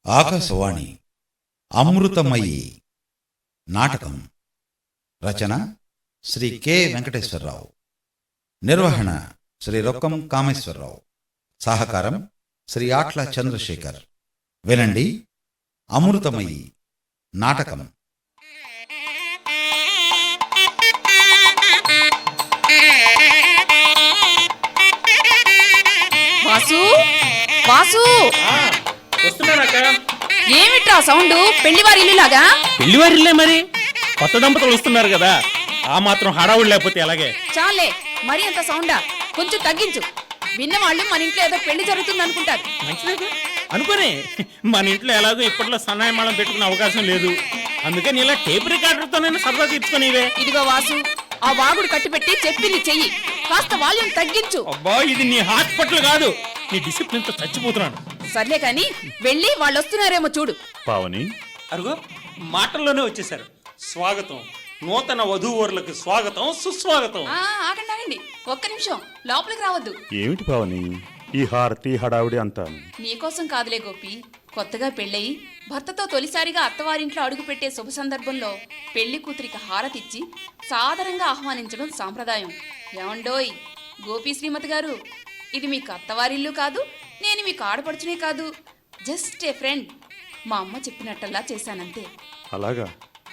ఆకాశవాణి అమృతమయీ నాటకం. రచన శ్రీ కె వెంకటేశ్వరరావు. నిర్వహణ శ్రీ రొక్కం కామేశ్వరరావు. సహకారం శ్రీ ఆట్ల చంద్రశేఖర్. వినండి అమృతమయీ నాటకం. వాసు, వాసు, ఏమిట్రా సౌండ్? పెళ్లివారి ఇల్లులాగా. పెళ్లివారి ఇల్లే మరి, కొత్త దంపతులు వస్తున్నారు కదా, ఆ మాత్రం హడావుడు లేకపోతే ఎలాగే. చాలే, మరి అంత సౌండా? కొంచెం తగ్గించు. విన్నవాళ్ళు మన ఇంట్లో ఏదో పెళ్లి జరుగుతుంది అనుకుంటారు. మంచిదే అనుకోని, మన ఇంట్లో ఎలాగో ఇప్పట్లో సన్నాయమాళం పెట్టుకునే అవకాశం లేదు, అందుకని ఇలా టేప్ రికార్డర్తోనైనా సరదా తీర్చుకునేవే. ఇదిగో వాసు, ఆ వాగుడు కట్టిపెట్టి చెప్పింది చెయ్యి. కాస్త వాల్యూమ్ తగ్గించు. అబ్బా, ఇది నీ హాస్పిటల్ కాదు, నీ డిసిప్లిన్ తో చచ్చిపోతున్నాను. సర్లే కాని వెళ్ళి వాళ్ళు వస్తున్నారేమో చూడు. పావని, అరుగో మాటల్లోనే వచ్చేసారు. స్వాగతం, నూతన వధూవరులకు స్వాగతం, సుస్వాగతం. ఆగండి ఆగండి, ఒక్క నిమిషం, లోపలికి రావద్దు. ఏమిటి పావని ఈ హారతి హడావుడి అంతా? నీకోసం కాదులే గోపి. కొత్తగా పెళ్ళయి భర్తతో తొలిసారిగా అత్తవారింట్లో అడుగుపెట్టే శుభ సందర్భంలో పెళ్లి కూతురికి హారతిచ్చి సాదరంగా ఆహ్వానించడం సాంప్రదాయం. ఏమండోయ్ గోపి శ్రీమతి గారు, ఇది మీకు అత్తవారిల్లు కాదు, నేను మీకు ఆడపడుచునే కాదు, జస్ట్ ఏ ఫ్రెండ్. మా అమ్మ చెప్పినట్టల్లా చేశానంతే. అలాగా?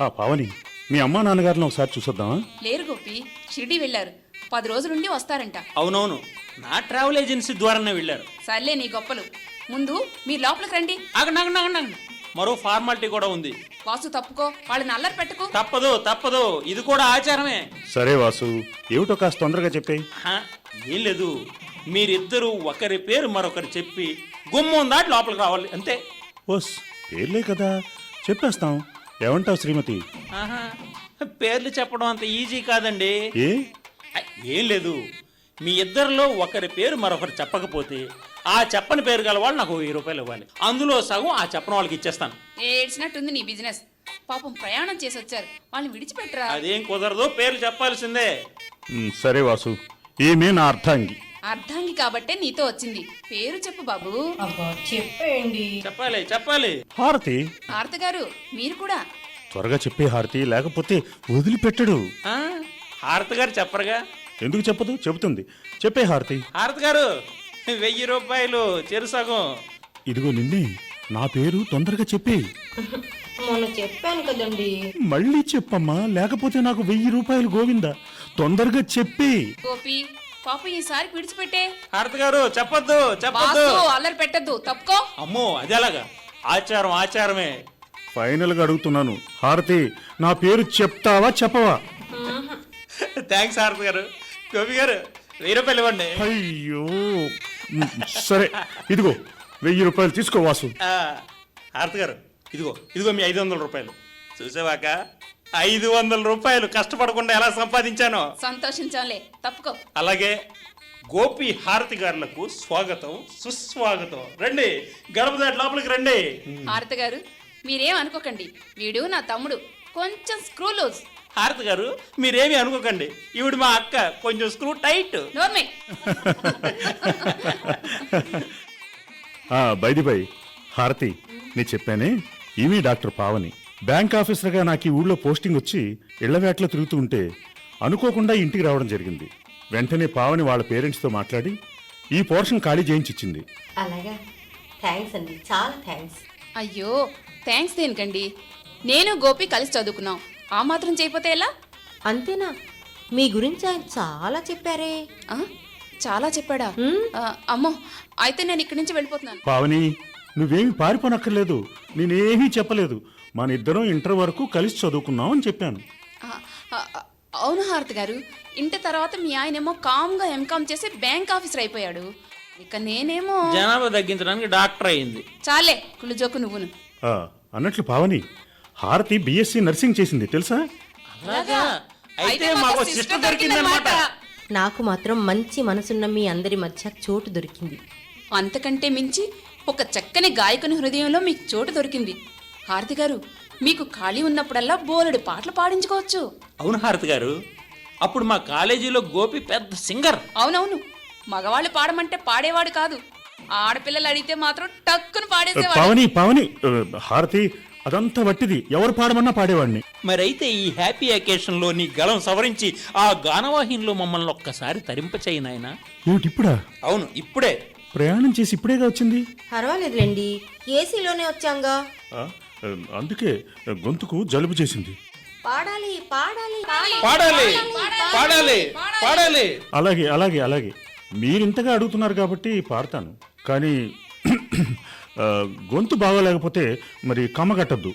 ఆ పావని, మీ అమ్మా నాన్నగారిని ఒకసారి చూసొద్దామా? లేరు గోపి, షిరిడి వెళ్ళారు. 10 రోజులుండి వస్తారంట. అవునవును, నా ట్రావెల్ ఏజెన్సీ ద్వారానే వెళ్ళారు. సర్లే నీ గొప్పలు, ముందు మీరు లోపలికి రండి. ఆగండి, మరో ఫార్మాలిటీ కూడా ఉంది. వాసు తప్పుకో, వాళ్ళని అల్లరి పెట్టుకో. తప్పదు, ఇది కూడా ఆచారమే. సరే వాసు, ఏమిటో కాస్త తొందరగా చెప్పేయి. ఏం లేదు, మీరిద్దరూ ఒకరి పేరు మరొకరు చెప్పి గుమ్మం దాటి లోపలికి రావాలి, అంతే. ఓస్, పేర్లే కదా, చెప్పేస్తాం. ఏమంటావు శ్రీమతి? పేర్లు చెప్పడం అంత ఈజీ కాదండి. ఏం లేదు, మీ ఇద్దరిలో ఒకరి పేరు మరొకరు చెప్పకపోతే ఆ చెప్పని పేరు గల వాళ్ళు నాకు 1000 రూపాయలు ఇవ్వాలి. అందులో సగం ఆ చెప్పని వాళ్ళకి ఇచ్చేస్తాను. ఏడ్చినట్టుంది నీ బిజినెస్. పాపం ప్రయాణం చేసి వచ్చారు, వాళ్ళని విడిచిపెట్టరా. అదేం కుదరదు, పేర్లు చెప్పాల్సిందే. సరే వాసు, ఏమే నా అర్థాంగి. అర్థాంగి కాబట్టే నీతో వచ్చింది. పేరు చెప్పు బాబు. చెప్పండి. చెప్పాలి. హారతి. హారతి గారు, మీరు కూడా త్వరగా చెప్పే హారతి, లేకపోతే వదిలిపెట్టడు. హారతి గారు చెప్పరుగా? ఎందుకు చెప్పదు? చెబుతుంది. చెప్పే హారతి. హారతి గారు, 1000 రూపాయలు చెరుసగం. ఇదిగో నిన్నే, నా పేరు తొందరగా చెప్పే. మొన్న చెప్పాను కదండి. మళ్ళీ చెప్పమ్మా, లేకపోతే నాకు 1000 రూపాయలు గోవిందా. తొందరగా చెప్పే. గోపి, పాప ఈసారి విడిచిపెట్టే. హారతి గారు చెప్పొద్దు. అల్లరి పెట్టద్దు, తప్పుకో. అమ్మో, అది ఎలాగా? ఆచారమే. ఫైనల్ గా అడుగుతున్నాను, హారతి, నా పేరు చెప్తావా చెప్పవా? థ్యాంక్స్ హారతి గారు. గోపి గారు, 1000 రూపాయలు ఇవ్వండి. అయ్యో, సరే, ఇదిగో 1000 రూపాయలు తీసుకో వాసు. హారతి గారు, ఇదిగో మీ 500 రూపాయలు. చూసావాక, 500 రూపాయలు కష్టపడకుండా ఎలా సంపాదించానో. సంతోషించాలే, తప్పుకో. అలాగే గోపి హారతి గారులకు స్వాగతం, సుస్వాగతం. రండి, గడప దాటి లోపలికి రండి. హారతి గారు, మీరేం అనుకోకండి, వీడు నా తమ్ముడు, కొంచెం స్క్రూ లూజ్. హారతి గారు, మీరేమి అనుకోకండి, ఈవిడ మా అక్క, కొంచెం స్క్రూ టైట్. నోర్మే. బై హారతి, నీ చెప్పానే, ఈమె డాక్టర్ పావని. బ్యాంక్ ఆఫీసర్గా నాకు ఈ ఊళ్ళో పోస్టింగ్ వచ్చి ఇళ్లవేటలో తిరుగుతూ ఉంటే అనుకోకుండా ఇంటికి రావడం జరిగింది. వెంటనే పావని వాళ్ళ పేరెంట్స్తో మాట్లాడి ఈ పోర్షన్ ఖాళీ చేయించిచ్చింది. అలాగా? థ్యాంక్స్ అండి, చాలా థ్యాంక్స్. అయ్యో, థ్యాంక్స్ దేనికండి, నేను గోపి కలిసి చదువుకున్నాం, ఆ మాత్రం చేయకపోతే ఎలా? అంతేనా? మీ గురించి ఆయన చాలా చెప్పారే. చాలా చెప్పాడా? అమ్మో, అయితే నేను ఇక్కడి నుంచి వెళ్ళిపోతున్నాను. పావని, నువ్వేమి పారిపోనక్కర్లేదు, నేనేమీ చెప్పలేదు. మన ఇద్దరం ఇంటర్ వరకు కలిసి చదువుకున్నాం అని చెప్పాను. అవును హారతి గారు, ఇంటర్ తర్వాత మీ ఆయనేమో కామ్గా ఎంకామ్ చేసి బ్యాంక్ ఆఫీసర్ అయిపోయాడు, ఇక నేనేమో జనాభా తగ్గించడానికి డాక్టర్ అయింది. చాలే కుళ్ళుజోకు నువ్వును. అన్నట్లు పావని, హారతి బిఎస్సి నర్సింగ్ చేసింది, తెలుసా? అయితే మాకు సిస్టర్ దొరికిందన్నమాట. నాకు మాత్రం మంచి మనసున్న మీ అందరి మధ్య చోటు దొరికింది. అంతకంటే మించి ఒక చక్కని గాయకుని హృదయంలో మీకు చోటు దొరికింది. హారతి గారు, మీకు ఖాళీ ఉన్నప్పుడల్లా బోలెడు పాటలు పాడించుకోవచ్చు. అవును హారతి గారు, అప్పుడు మా కాలేజీలో గోపి పెద్ద సింగర్. అవునవును, మగవాళ్ళు పాడమంటే పాడేవాడు కాదు, ఆడపిల్లలు అడిగితే మాత్రం టక్కును పాడేసేవాడు. పావని పావని హారతి అదంతా వట్టిది. ఎవరు పాడమన్నా పాడేవాడిని. మరైతే ఈ హ్యాపీ అకేషన్ లో నీ గలం సవరించి ఆ గానవాహినిలో మమ్మల్ని ఒక్కసారి తరింపచేయి నాయనా. ఏమిటి ఇప్పుడా? అవును, ఇప్పుడే. ప్రయాణం చేసి ఇప్పుడేగా వచ్చింది. పర్వాలేదులేండి, ఏసీలోనే వచ్చాంగా. ఆ, అందుకే గొంతుకు జలుబు చేసింది. పాడాలి పాడాలి పాడాలి పాడాలి పాడాలి. అలాగే అలాగే అలాగే మీరింతగా అడుగుతున్నారు కాబట్టి పాడతాను. కానీ గొంతు బాగోలేకపోతే మరి కమ్మగట్టద్దు.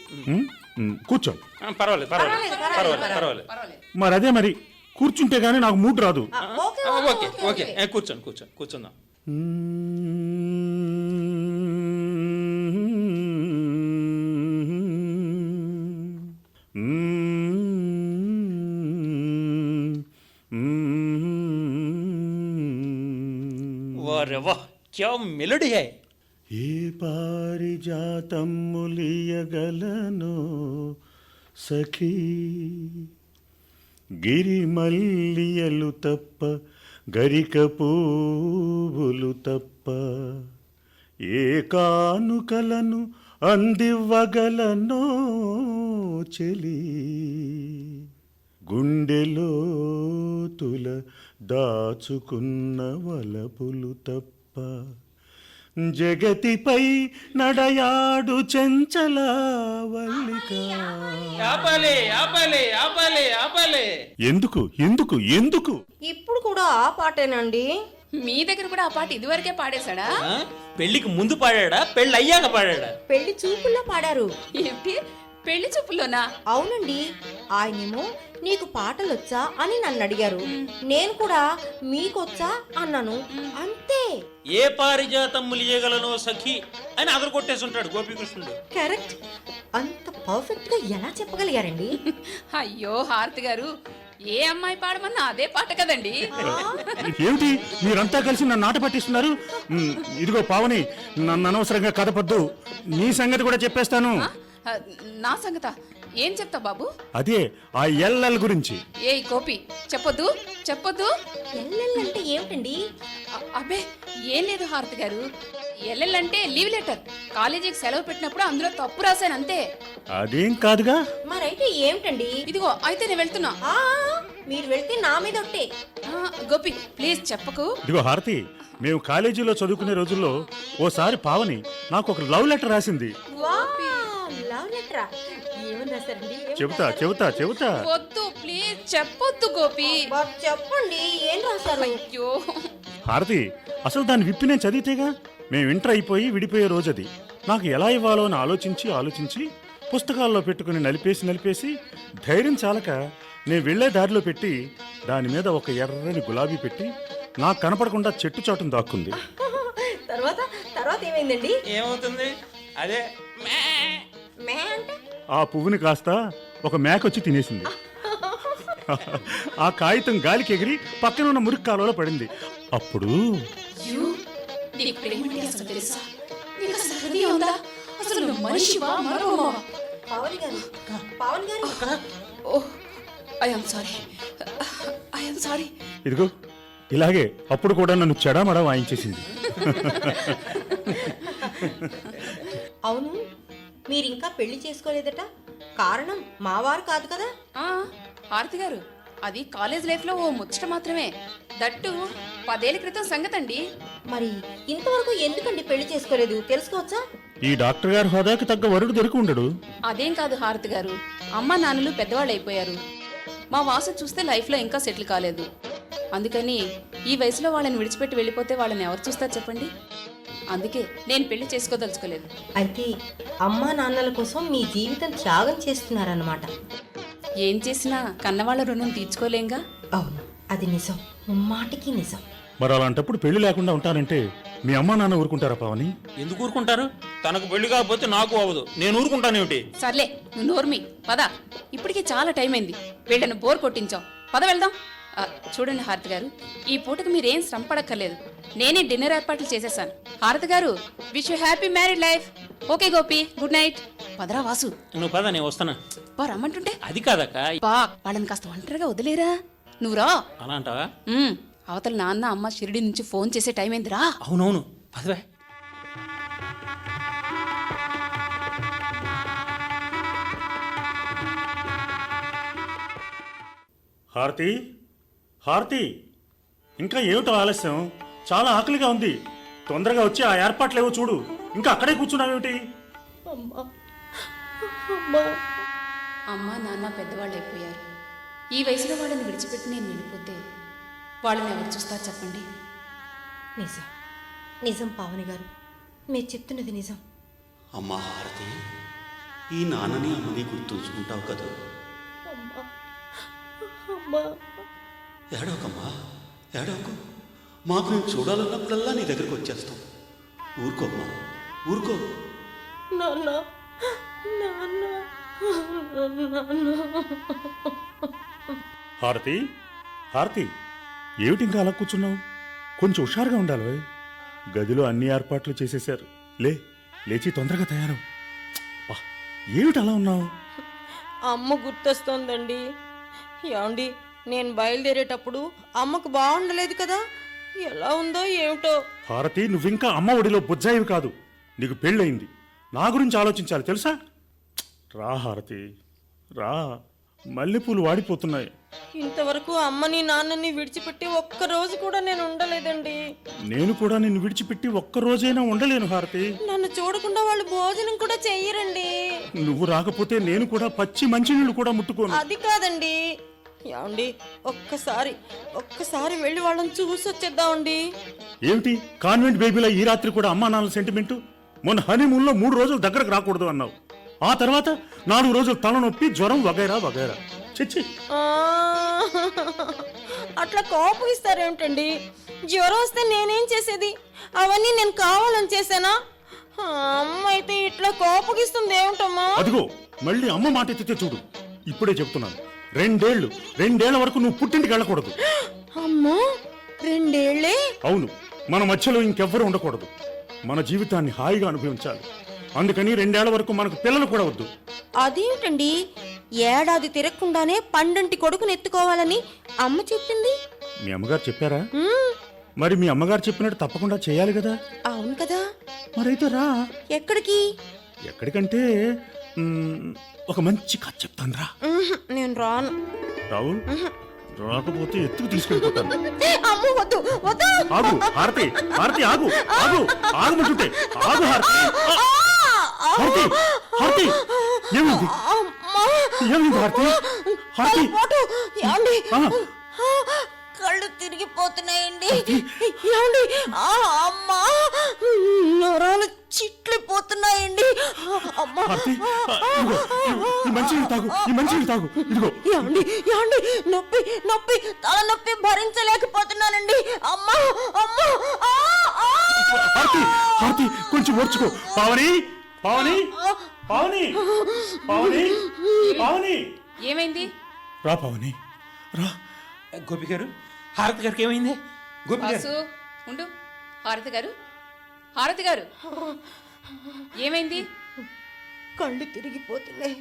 కూర్చో. పర్వాలేదు పర్వాలేదు పర్వాలేదు పర్వాలేదు. మరి అదే మరి కూర్చుంటే గానీ నాకు మూడ్ రాదు. ఓకే ఓకే కూర్చోండి కూర్చోండి కూర్చుందాం. వారే వాహ్, క్యా మెలోడీ హై. ఏ పారిజాతం ములియగలనో సఖీ, గిరిమల్లియలు తప్ప గరిక పువ్వులు తప్ప, ఏ కానుకలను అందివ్వగలనో చెలి, గుండెలోతుల దాచుకున్న వలపులు తప్ప, జగతిపై నడయాడు చెంచల వల్లిక. ఆపాలి ఆపాలి ఆపాలి ఆపాలి. ఎందుకు ఎందుకు ఎందుకు? ఇప్పుడు కూడా ఆ పాటేనండి. మీ దగ్గర కూడా ఆ పాట ఇదివరకే పాడేశాడా? పెళ్లికి ముందు పాడాడా, పెళ్ళి అయ్యాక పాడాడా? పెళ్లి చూపుల్లో పాడారు. ఏమిటి, పెళ్లి చూపుల్లోనా? అవునండి, ఆయనేమో నీకు పాటలొచ్చా అని నన్ను అడిగారు. నేను కూడా మీకొచ్చా అన్నాను, అంతే. ఏ పారిజాతం ములియగలనో సఖి అని అదరు కొట్టేసి ఉంటాడు గోపీకృష్ణుడు. కరెక్ట్. అంత పర్ఫెక్ట్ గా ఎలా చెప్పగలిగారండి? అయ్యో హారతి గారు, ఏ అమ్మాయి పాడమన్నా అదే పాట కదండి. ఏమిటి మీరంతా కలిసి నన్ను ఆట పట్టిస్తున్నారు? ఇదిగో పావని, నన్ను అనవసరంగా కదపద్దు. నీ సంగతి కూడా చెప్పేస్తాను. నా సంగత ఏం చెప్తా బాబు? అదే ఆ ఎల్ఎల్ గురించి. ఏ గోపి, చెప్పొద్దు చెప్పొద్దు. ఎల్ఎల్ అంటే ఏమిటండి? అబ్బే ఏం లేదు హారతి గారు, ఎల్ఎల్ అంటే లీవ్ లెటర్. కాలేజీకి సెలవు పెట్టినప్పుడు అందులో తప్పు రాశాను అంతే. అదేం కాదుగా. మరైతే ఏమిటండి? ఇదిగో అయితే నేను వెళ్తున్నా. మీరు వెళ్తే నా మీద ఒట్టే. గోపి ప్లీజ్ చెప్పకు. ఇదిగో హారతి, మేము కాలేజీలో చదువుకునే రోజుల్లో ఓసారి పావని నాకు ఒక లవ్ లెటర్ రాసింది. లవ్ లెటరా? ఏమని రాశారండి? చెబుతా చెబుతా చెబుతా. వద్దు ప్లీజ్ చెప్పొద్దు గోపి. చెప్పండి, ఏం రాశారు? అయ్యో హారతి, అసలు దాన్ని విప్పి నేను చదివితేగా. మేము ఇంటర్ అయిపోయి విడిపోయే రోజు అది. నాకు ఎలా ఇవ్వాలో అని ఆలోచించి ఆలోచించి పుస్తకాల్లో పెట్టుకుని నలిపేసి ధైర్యం చాలక నేను వెళ్లే దారిలో పెట్టి దాని మీద ఒక ఎర్రని గులాబీ పెట్టి నాకు కనపడకుండా చెట్టు చాటును దాక్కుంది. తర్వాత తర్వాత ఏమైందండి? ఏమవుతుంది? అదే మే అంటే? ఆ పువ్వుని కాస్త ఒక మేకొచ్చి తినేసింది. ఆ కాగితం గాలికి ఎగిరి పక్కన ఉన్న మురికి కాలువలో పడింది. అప్పుడు నీకు ప్రేమంటే అసలు తెలుసా? నీకు అసలు హృదయం ఉందా? అసలు నువ్వు మనిషివా మరోవా? పావని గారు, పావని గారు. ఓహ్ ఐ యామ్ సారీ. ఇదిగో ఇలాగే అప్పుడు కూడా నన్ను చెడామడా వాయించేసింది. అవును, మీరింకా పెళ్లి చేసుకోలేదట. కారణం మావారు కాదు కదా? హారతి గారు, అది కాలేజ్ లైఫ్ లో ఓ ముచ్చట మాత్రమే. దట్టు 10 ఏళ్ల క్రితం సంగతండి. మరి ఇంతవరకు ఎందుకండి పెళ్లి చేసుకోలేదు, తెలుసుకోవచ్చా? ఈ డాక్టర్ గారి హోదాకి తగ్గ వరుడు దొరికి ఉండడు. అదేం కాదు హారతి గారు, అమ్మ నాన్నలు పెద్దవాళ్ళు అయిపోయారు. మా వాసు చూస్తే లైఫ్ లో ఇంకా సెటిల్ కాలేదు. అందుకని ఈ వయసులో వాళ్ళని విడిచిపెట్టి వెళ్ళిపోతే వాళ్ళని ఎవరు చూస్తారు చెప్పండి. అందుకే నేను పెళ్లి చేసుకోదలుచుకోలేదు. అయితే అమ్మా నాన్నల కోసం మీ జీవితం త్యాగం చేస్తున్నారన్నమాట. ఏం చేసినా కన్నవాళ్ళ రుణం తీర్చుకోలేంగా. అవును, అది నిజం, మాటికి నిజం. మరి అలాంటప్పుడు పెళ్లి లేకుండా ఉంటానంటే మీ అమ్మా నాన్న ఊరుకుంటారా పావని? ఎందుకు ఊరుకుంటారు? తనకు పెళ్లి కాకపోతే నాకు అవ్వదు, నేను ఊరుకుంటానేమిటి? సర్లే నువ్వు నోర్మి పద. ఇప్పటికే చాలా టైం అయింది, వీళ్ళని బోర్ కొట్టించాం. పద వెళ్దాం. చూడండి హారతి గారు, ఈ పూటకు మీరేం శ్రమ పడక్కర్లేదు. నేనే డిన్నర్ ఏర్పాట్లు చేసేసాను. హారతి గారు, wish you happy married life. Okay Gopi, good night. పదరా వాసు. నువ్వు పద, నేను వస్తానా. రమ్మంటుంటే అది కాదక్క. వాళ్ళని కాస్త ఒంటరిగా వదిలేరా. నువ్వు రా. అలా అంటావా? అవతల నాన్న అమ్మ షిరిడి నుంచి ఫోన్ చేసే టైం అయిందిరా. అవునవును, పదవే. హారతి, హారతి, ఇంకా ఏమిటో ఆలస్యం? చాలా ఆకలిగా ఉంది. తొందరగా వచ్చి ఆ ఏర్పాట్లేవో చూడు. ఇంకా అక్కడే కూర్చున్నావేమిటి? అమ్మా అమ్మా అమ్మ నాన్న పెద్దవాళ్ళు అయిపోయారు. ఈ వయసులో వాళ్ళని విడిచిపెట్టి నేను వెళ్ళిపోతే వాళ్ళని ఎవరు చూస్తారు చెప్పండి? నిజం నిజం పావని గారు, మీరు చెప్తున్నది నిజం. అమ్మా హారతి, ఈ నాన్నని అమ్మని గుర్తుంచుకుంటావు కదూ? అమ్మా అమ్మా ఏడవకమ్మా, ఏడవకు. మాకు నేను చూడాలన్నప్పుడల్లా నీ దగ్గరకు వచ్చేస్తాం. ఊరుకోమ్మా, ఊరుకో. నాన్న నాన్న నాన్న. హారతి, హారతి, ఏమిటి ఇంకా అలా కూర్చున్నావు? కొంచెం హుషారుగా ఉండాలి. గదిలో అన్ని ఏర్పాట్లు చేసేశారు. లేచి తొందరగా తయారవు. అబ్బా, ఏమిటి అలా ఉన్నావు? అమ్మ గుర్తొస్తోందండి. ఏమండి, నేను బయలుదేరేటప్పుడు అమ్మకు బాగుండలేదు కదా, ఎలా ఉందో ఏమిటో. హారతి, నువ్వింకా అమ్మ ఒడిలో బుజ్జాయివి కాదు. నీకు పెళ్ళయింది. నా గురించి ఆలోచించాలి తెలుసా? రా హారతి, రా. మల్లెపూలు వాడిపోతున్నాయి. ఇంతవరకు అమ్మని నాన్నని విడిచిపెట్టి ఒక్కరోజు కూడా నేను ఉండలేదండి. నేను కూడా నిన్ను విడిచిపెట్టి ఒక్క రోజైనా ఉండలేను హారతి. నన్ను చూడకుండా వాళ్ళు భోజనం కూడా చెయ్యరండి. నువ్వు రాకపోతే నేను కూడా పచ్చి మంచినీళ్ళు కూడా ముట్టుకోను. అది కాదండి. ఏమండి, ఒక్కసారి వెళ్ళి వాళ్ళని చూసి వచ్చేద్దామండి. ఏమిటి కాన్వెంట్ బేబీలా ఈ రాత్రి కూడా అమ్మా నాన్నల సెంటిమెంటు? మొన్న హనీమూన్లో 3 రోజులు దగ్గరకు రాకూడదు అన్నావు. ఆ తర్వాత 4 రోజులు తలనొప్పి, జ్వరం వగైరా వగైరా. చిచ్చి, ఆ, అట్లా కోపగిస్తారేమిటండి? జ్వరం వస్తే నేనేం చేసేది? అవన్నీ నేను కావాలని చేశానా? అమ్మ అయితే ఇట్లా కోపగిస్తుంది ఏమిటమ్మా? అదిగో మళ్ళీ అమ్మ మాట ఎత్తితే చూడు. ఇప్పుడే చెప్తున్నాను, 2 ఏళ్ల వరకు నువ్వు పుట్టింటికి వెళ్ళకూడదు. అమ్మా, 2 ఏళ్ళే? అవును, మన మధ్యలో ఇంకెవ్వరూ ఉండకూడదు. మన జీవితాన్ని హాయిగా అనుభవించాలి. అందుకని 2 ఏళ్ల వరకు మనకు పిల్లలు కూడా వద్దు. అదేమిటండి, ఏడాది తిరగకుండానే పండంటి కొడుకుని ఎత్తుకోవాలని అమ్మ చెప్పింది. మీ అమ్మగారు చెప్పారా? మరి మీ అమ్మగారు చెప్పినట్టు తప్పకుండా చేయాలి కదా. అవును కదా. మరైతే రా. ఎక్కడికి? ఎక్కడికంటే ఒక మంచి కథ చెప్తాను రా. నేను రాను. రాహుల్, రాకపోతే ఎత్తుకు తీసుకెళ్ళిపోతాను. అమ్మ వద్దు వద్దు. ఆగు హారతి, హారతి ఆగు, ఆగు, ఆగమంటుంటే ఆగు హారతి. హారతి, హారతి, ఏమైంది? ఏమైంది హారతి? హారతి, ఏమండి, ఆ, కళ్ళు తిరిగిపోతున్నాయండి. ఏమండి, అమ్మా, నరాలు చిట్లిపోతున్నాయండి. అమ్మా, హారతి, ఇదిగో, ఈ మంచినీళ్ళు తాగు, ఈ మంచినీళ్ళు తాగు. ఇదిగో. ఏమండి, ఏమండి, నొప్పి నొప్పి, తలనొప్పి భరించలేకపోతున్నానండి. అమ్మా అమ్మా. హారతి, హారతి, కొంచెం ఓర్చుకో. పావని, పావని, పావని, పావని, పావని. ఏమైంది? రా పావని, రా. గోపి గారు, హారతి గారికి ఏమైంది? గోపి గారు, వాసు ఉండు. హారతి గారు, హారతి గారు, ఏమైంది? కళ్ళు తిరిగిపోతున్నాయి.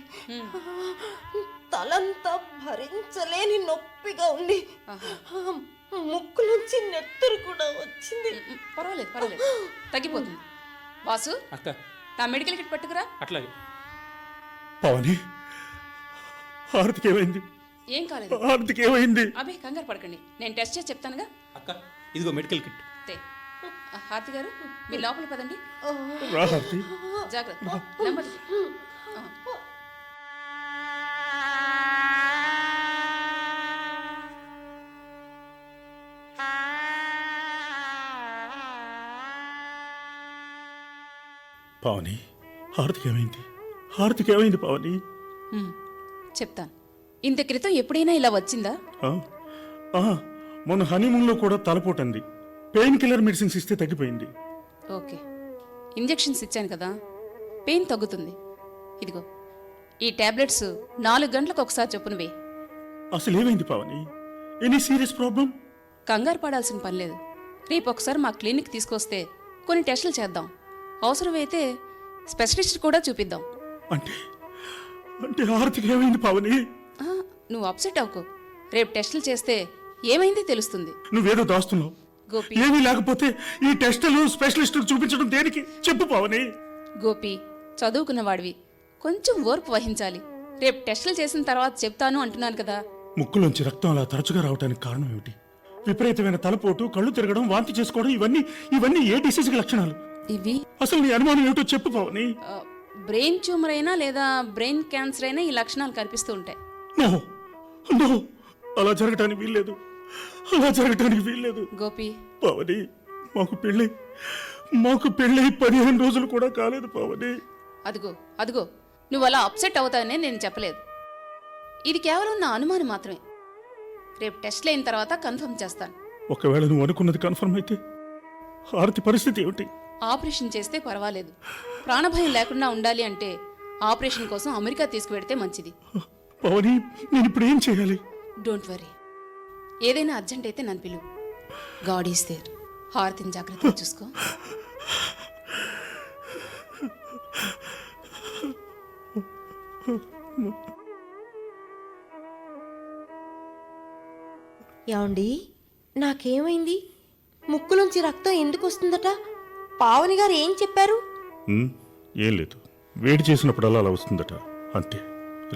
తలంతా భరించలేని నొప్పిగా ఉంది. ముక్కు నుంచి నెత్తరు కూడా వచ్చింది. పర్వాలేదు పర్వాలేదు, తగ్గిపోతుంది. వాసు, అక్క నా మెడికల్ కిట్ పట్టుకురా. అట్లాగే. పావని, హారతికి ఏమైంది? ఏం కాలేదు. హారతికి ఏమైంది? అభి, కంగారు పడకండి, నేను టెస్ట్ చేసి చెప్తానుగా. అక్క, ఇదిగో మెడికల్ కిట్. తే. హారతి గారు, మీరు లోపల పదండి. రా హారతి. జాగ్రత్త, నెమ్మది. పావని, హారతికి ఏమైంది? హారతికి ఏమైంది పావని? చెప్తాను. ఇంత క్రితం ఎప్పుడైనా ఇలా వచ్చిందా? ఆ, ఆ, మొన్న హనీమూన్లో కూడా తలపోటంది. పెయిన్ కిల్లర్ మెడిసిన్స్ ఇస్తే తగ్గిపోయింది. ఓకే, ఇంజెక్షన్స్ ఇచ్చాను కదా, పెయిన్ తగ్గుతుంది. ఇదిగో ఈ టాబ్లెట్స్ 4 గంటలకు ఒకసారి చొప్పున వేయి. అసలు ఏమైంది పావని? Any serious problem? కంగారు పడాల్సిన పని లేదు. రేపు ఒకసారి మా క్లినిక్ తీసుకొస్తే కొన్ని టెస్టులు చేద్దాం. అవసరమైతే స్పెషలిస్ట్ కూడా చూపిద్దాం. అంటే అంటే హారతికి ఏమైంది పావని? నువ్వు అప్సెట్ అవ్వకు. రేపు టెస్టులు చేస్తే ఏమైంది తెలుస్తుంది. నువ్వేదో దాస్తున్నావు. గోపి, ఏమీ లేకపోతే ఈ టెస్టులు స్పెషలిస్టులు చూపించడం దేనికి? చెప్పు పావని. గోపి, చదువుకున్నవాడివి, కొంచెం ఓర్పు వహించాలి. రేపు టెస్టులు చేసిన తర్వాత చెప్తాను అంటున్నాను కదా, ముక్కులోంచి రక్తం అలా తరచుగా రావడానికి కారణం ఏమిటి? విపరీతమైన తలపోటు, కళ్ళు తిరగడం, వాంతి చేసుకోవడం, ఇవన్నీ ఏ డిసీజ్కి లక్షణాలు? ఇవి అసలు నీ అనుమానం ఏమిటో చెప్పు పావని. బ్రెయిన్ ట్యూమర్ అయినా లేదా బ్రెయిన్ క్యాన్సర్ అయినా ఈ లక్షణాలు కనిపిస్తూ ఉంటాయి. నో నో, అలా జరగటానికి వీల్లేదు. గోపి, పావని, మాకు పెళ్ళి 15 రోజులు కూడా కాలేదు పావని. అదిగో నువ్వు అలా అప్సెట్ అవుతావనే నేను చెప్పలేదు. ఇది కేవలం నా అనుమానం మాత్రమే. రేపు టెస్ట్లు అయిన తర్వాత కన్ఫర్మ్ చేస్తాను. ఒకవేళ నువ్వు అనుకున్నది కన్ఫర్మ్ అయితే హారతి పరిస్థితి ఏమిటి? ఆపరేషన్ చేస్తే పర్వాలేదు. ప్రాణభయం లేకుండా ఉండాలి అంటే ఆపరేషన్ కోసం అమెరికా తీసుకువెడితే మంచిది. పవని, నేను ఇప్పుడు ఏం చేయాలి? డోంట్ వరీ, ఏదైనా అర్జెంట్ అయితే నన్ను పిలువు. God is there. హారతిని జాగ్రత్తగా చూసుకో. ఏమండి, నాకేమైంది? ముక్కులోంచి రక్తం ఎందుకు వస్తుందట? పావని గారు ఏం చెప్పారు? ఏం లేదు, వేడి చేసినప్పుడల్లా అలా వస్తుందట, అంతే.